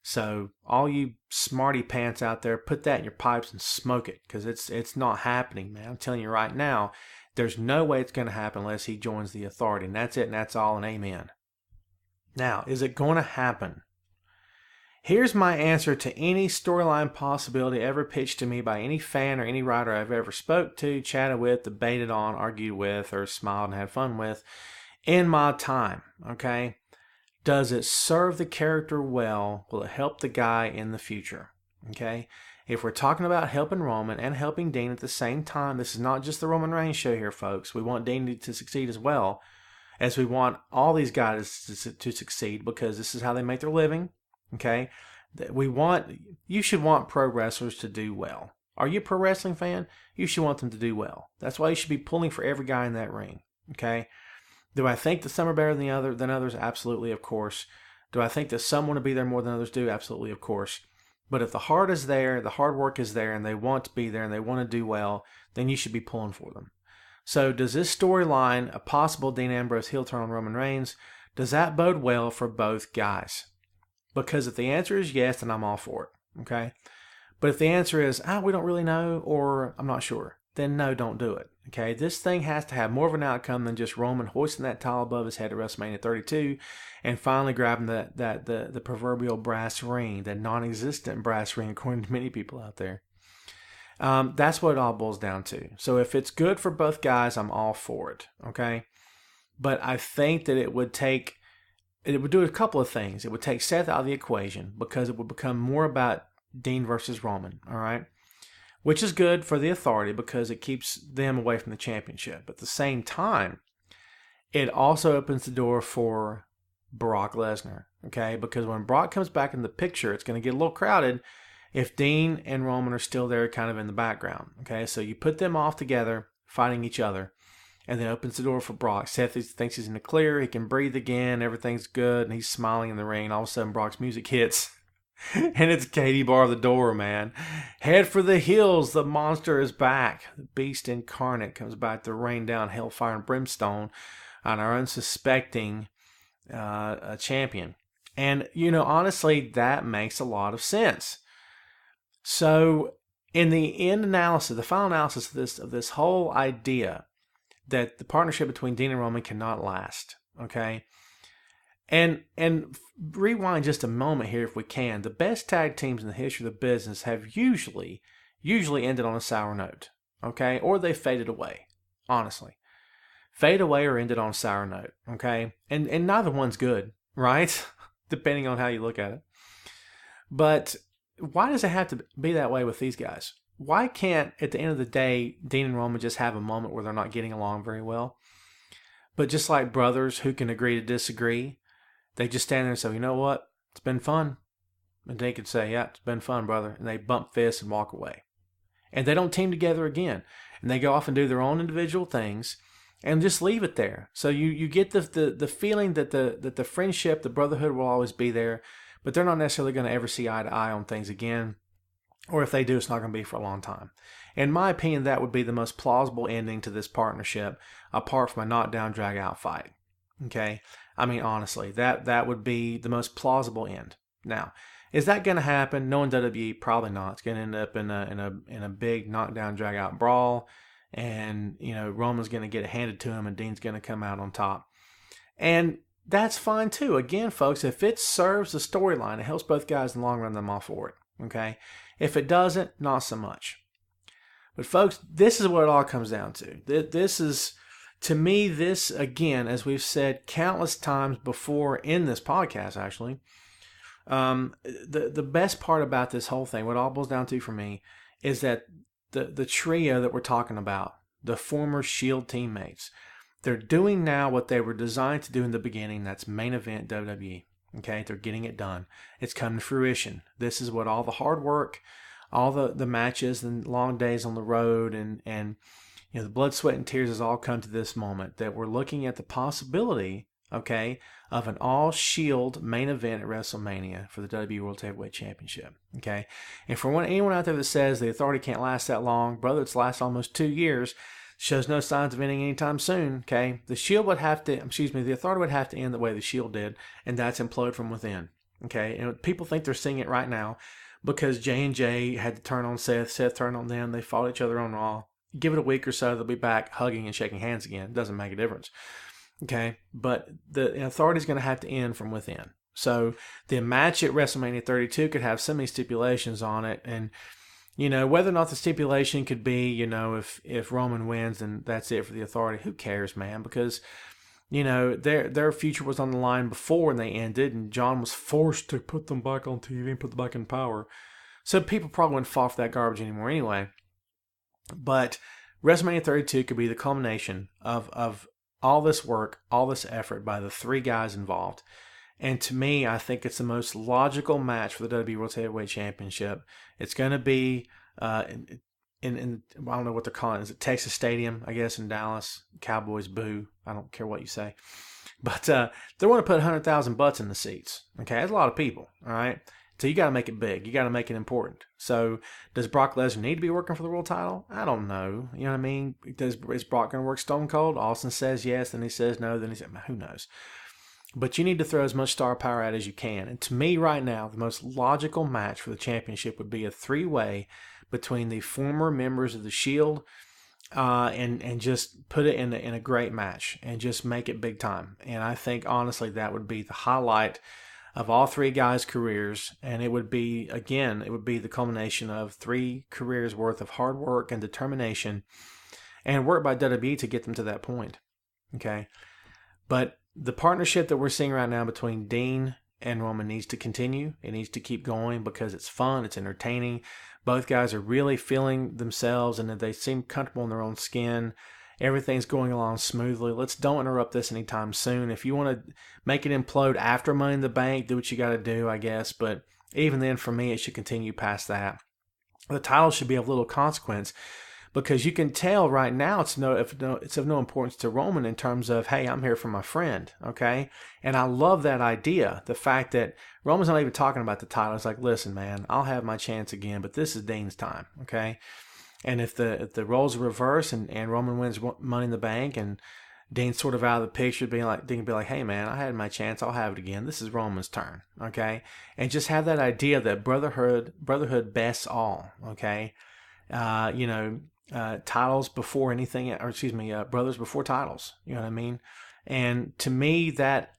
So all you smarty pants out there, put that in your pipes and smoke it, because it's not happening, man. I'm telling you right now, there's no way it's going to happen unless he joins the Authority, and that's it, and that's all, and amen. Now, is it going to happen? Here's my answer to any storyline possibility ever pitched to me by any fan or any writer I've ever spoke to, chatted with, debated on, argued with, or smiled and had fun with in my time, okay? Does it serve the character well? Will it help the guy in the future? Okay? If we're talking about helping Roman and helping Dean at the same time, this is not just the Roman Reigns show here, folks. We want Dean to succeed as well, as we want all these guys to succeed, because this is how they make their living. Okay? You should want pro wrestlers to do well. Are you a pro wrestling fan? You should want them to do well. That's why you should be pulling for every guy in that ring. Okay? Do I think that some are better than others? Absolutely, of course. Do I think that some want to be there more than others do? Absolutely, of course. But if the heart is there, the hard work is there, and they want to be there, and they want to do well, then you should be pulling for them. So does this storyline, a possible Dean Ambrose heel turn on Roman Reigns, does that bode well for both guys? Because if the answer is yes, then I'm all for it. Okay? But if the answer is, we don't really know, or I'm not sure, then no, don't do it. Okay, this thing has to have more of an outcome than just Roman hoisting that title above his head at WrestleMania 32 and finally grabbing the proverbial brass ring, that non-existent brass ring, according to many people out there. That's what it all boils down to. So if it's good for both guys, I'm all for it. Okay, but I think that it would do a couple of things. It would take Seth out of the equation, because it would become more about Dean versus Roman. All right. Which is good for the Authority because it keeps them away from the championship. But at the same time, it also opens the door for Brock Lesnar. Okay, because when Brock comes back in the picture, it's going to get a little crowded if Dean and Roman are still there kind of in the background. Okay, so you put them off together, fighting each other, and then opens the door for Brock. Seth thinks he's in the clear, he can breathe again, everything's good, and he's smiling in the ring. All of a sudden, Brock's music hits. And it's Katie bar the door, man. Head for the hills. The monster is back. The beast incarnate comes back to rain down hellfire and brimstone on our unsuspecting champion. And, honestly, that makes a lot of sense. So, in the end analysis, the final analysis of this whole idea that the partnership between Dean and Roman cannot last, okay? And rewind just a moment here if we can. The best tag teams in the history of the business have usually ended on a sour note, okay? Or they faded away, honestly. Fade away or ended on a sour note, okay? And neither one's good, right? Depending on how you look at it. But why does it have to be that way with these guys? Why can't, at the end of the day, Dean and Roman just have a moment where they're not getting along very well? But just like brothers who can agree to disagree, they just stand there and say, you know what? It's been fun. And they could say, yeah, it's been fun, brother. And they bump fists and walk away. And they don't team together again. And they go off and do their own individual things and just leave it there. So you get the feeling that the friendship, the brotherhood will always be there, but they're not necessarily going to ever see eye to eye on things again. Or if they do, it's not going to be for a long time. In my opinion, that would be the most plausible ending to this partnership, apart from a knockdown, drag-out fight. Okay? I mean, honestly, that would be the most plausible end. Now, is that going to happen? Knowing WWE, probably not. It's going to end up in a big knockdown, drag-out brawl, and Roman's going to get it handed to him, and Dean's going to come out on top. And that's fine too. Again, folks, if it serves the storyline, it helps both guys in the long run, I'm all for it. Okay? If it doesn't, not so much. But folks, this is what it all comes down to. This is, to me, this, again, as we've said countless times before in this podcast, actually, the best part about this whole thing, what it all boils down to for me, is that the trio that we're talking about, the former Shield teammates, they're doing now what they were designed to do in the beginning. That's main event WWE. Okay, they're getting it done. It's come to fruition. This is what all the hard work, all the matches and long days on the road and the blood, sweat, and tears has all come to this moment, that we're looking at the possibility okay, of an all-Shield main event at WrestleMania for the WWE World Heavyweight Championship, okay? And for anyone out there that says the Authority can't last that long, brother, it's lasted almost 2 years, shows no signs of ending anytime soon, okay? The Authority would have to end the way the Shield did, and that's implode from within, okay? And people think they're seeing it right now because J&J had to turn on Seth, Seth turned on them, they fought each other on Raw. Give it a week or so, they'll be back hugging and shaking hands again. It doesn't make a difference. Okay, but the Authority is going to have to end from within. So the match at WrestleMania 32 could have so many stipulations on it, and whether or not the stipulation could be, if Roman wins, then that's it for the Authority. Who cares, man? Because their future was on the line before and they ended, and John was forced to put them back on TV and put them back in power. So people probably wouldn't fall for that garbage anymore anyway. But WrestleMania 32 could be the culmination of all this work, all this effort by the 3 guys involved. And to me, I think it's the most logical match for the WWE World Heavyweight Championship. It's going to be in I don't know what they're calling it. Is it Texas Stadium, I guess, in Dallas? Cowboys boo. I don't care what you say. But they want to put 100,000 butts in the seats. Okay, that's a lot of people, all right? So you got to make it big. You got to make it important. So does Brock Lesnar need to be working for the world title? I don't know. You know what I mean? Is Brock going to work Stone Cold? Austin says yes, then he says no, then he says, who knows? But you need to throw as much star power at as you can. And to me right now, the most logical match for the championship would be a 3-way between the former members of the Shield and just put it in a great match and just make it big time. And I think, honestly, that would be the highlight of all 3 guys' careers, and it would be the culmination of 3 careers worth of hard work and determination and work by WWE to get them to that point. Okay? But the partnership that we're seeing right now between Dean and Roman needs to continue. It needs to keep going because it's fun, it's entertaining. Both guys are really feeling themselves and they seem comfortable in their own skin. Everything's going along smoothly. Don't interrupt this anytime soon. If you want to make it implode after Money in the Bank, do what you got to do, I guess. But even then, for me, it should continue past that. The title should be of little consequence because you can tell right now it's of no importance to Roman in terms of, hey, I'm here for my friend, okay? And I love that idea, the fact that Roman's not even talking about the title. It's like, listen, man, I'll have my chance again, but this is Dean's time, okay? And if the roles are reversed and Roman wins Money in the Bank and Dean's sort of out of the picture, Dean can be like, hey man, I had my chance, I'll have it again. This is Roman's turn, okay? And just have that idea that brotherhood bests all, okay? Titles before anything, brothers before titles. You know what I mean? And to me, that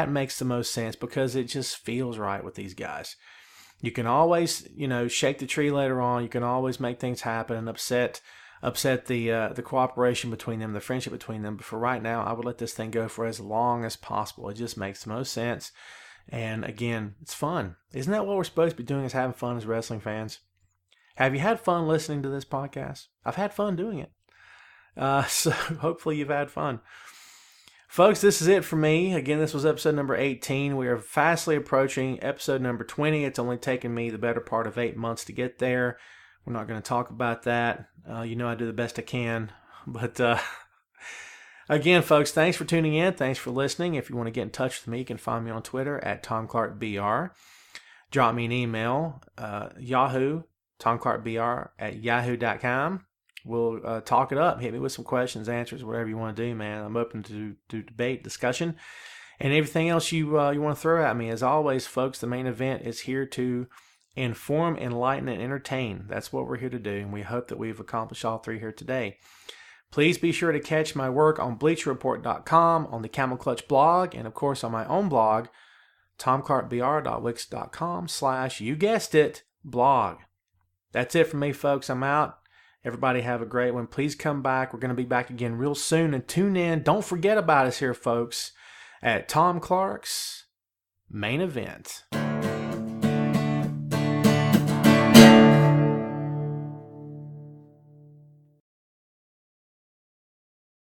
makes the most sense because it just feels right with these guys. You can always, shake the tree later on. You can always make things happen and upset the cooperation between them, the friendship between them. But for right now, I would let this thing go for as long as possible. It just makes the most sense. And again, it's fun. Isn't that what we're supposed to be doing, is having fun as wrestling fans? Have you had fun listening to this podcast? I've had fun doing it. So hopefully you've had fun. Folks, this is it for me. Again, this was episode number 18. We are fastly approaching episode number 20. It's only taken me the better part of 8 months to get there. We're not going to talk about that. I do the best I can. But again, folks, thanks for tuning in. Thanks for listening. If you want to get in touch with me, you can find me on Twitter at TomClarkBR. Drop me an email, Yahoo, TomClarkBR@yahoo.com. We'll talk it up. Hit me with some questions, answers, whatever you want to do, man. I'm open to debate, discussion, and everything else you want to throw at me. As always, folks, the main event is here to inform, enlighten, and entertain. That's what we're here to do, and we hope that we've accomplished all 3 here today. Please be sure to catch my work on BleacherReport.com, on the Camel Clutch blog, and of course on my own blog, TomClarkBR.wix.com/ you guessed it, blog. That's it from me, folks. I'm out. Everybody have a great one. Please come back. We're going to be back again real soon. And tune in. Don't forget about us here, folks, at Tom Clark's Main Event.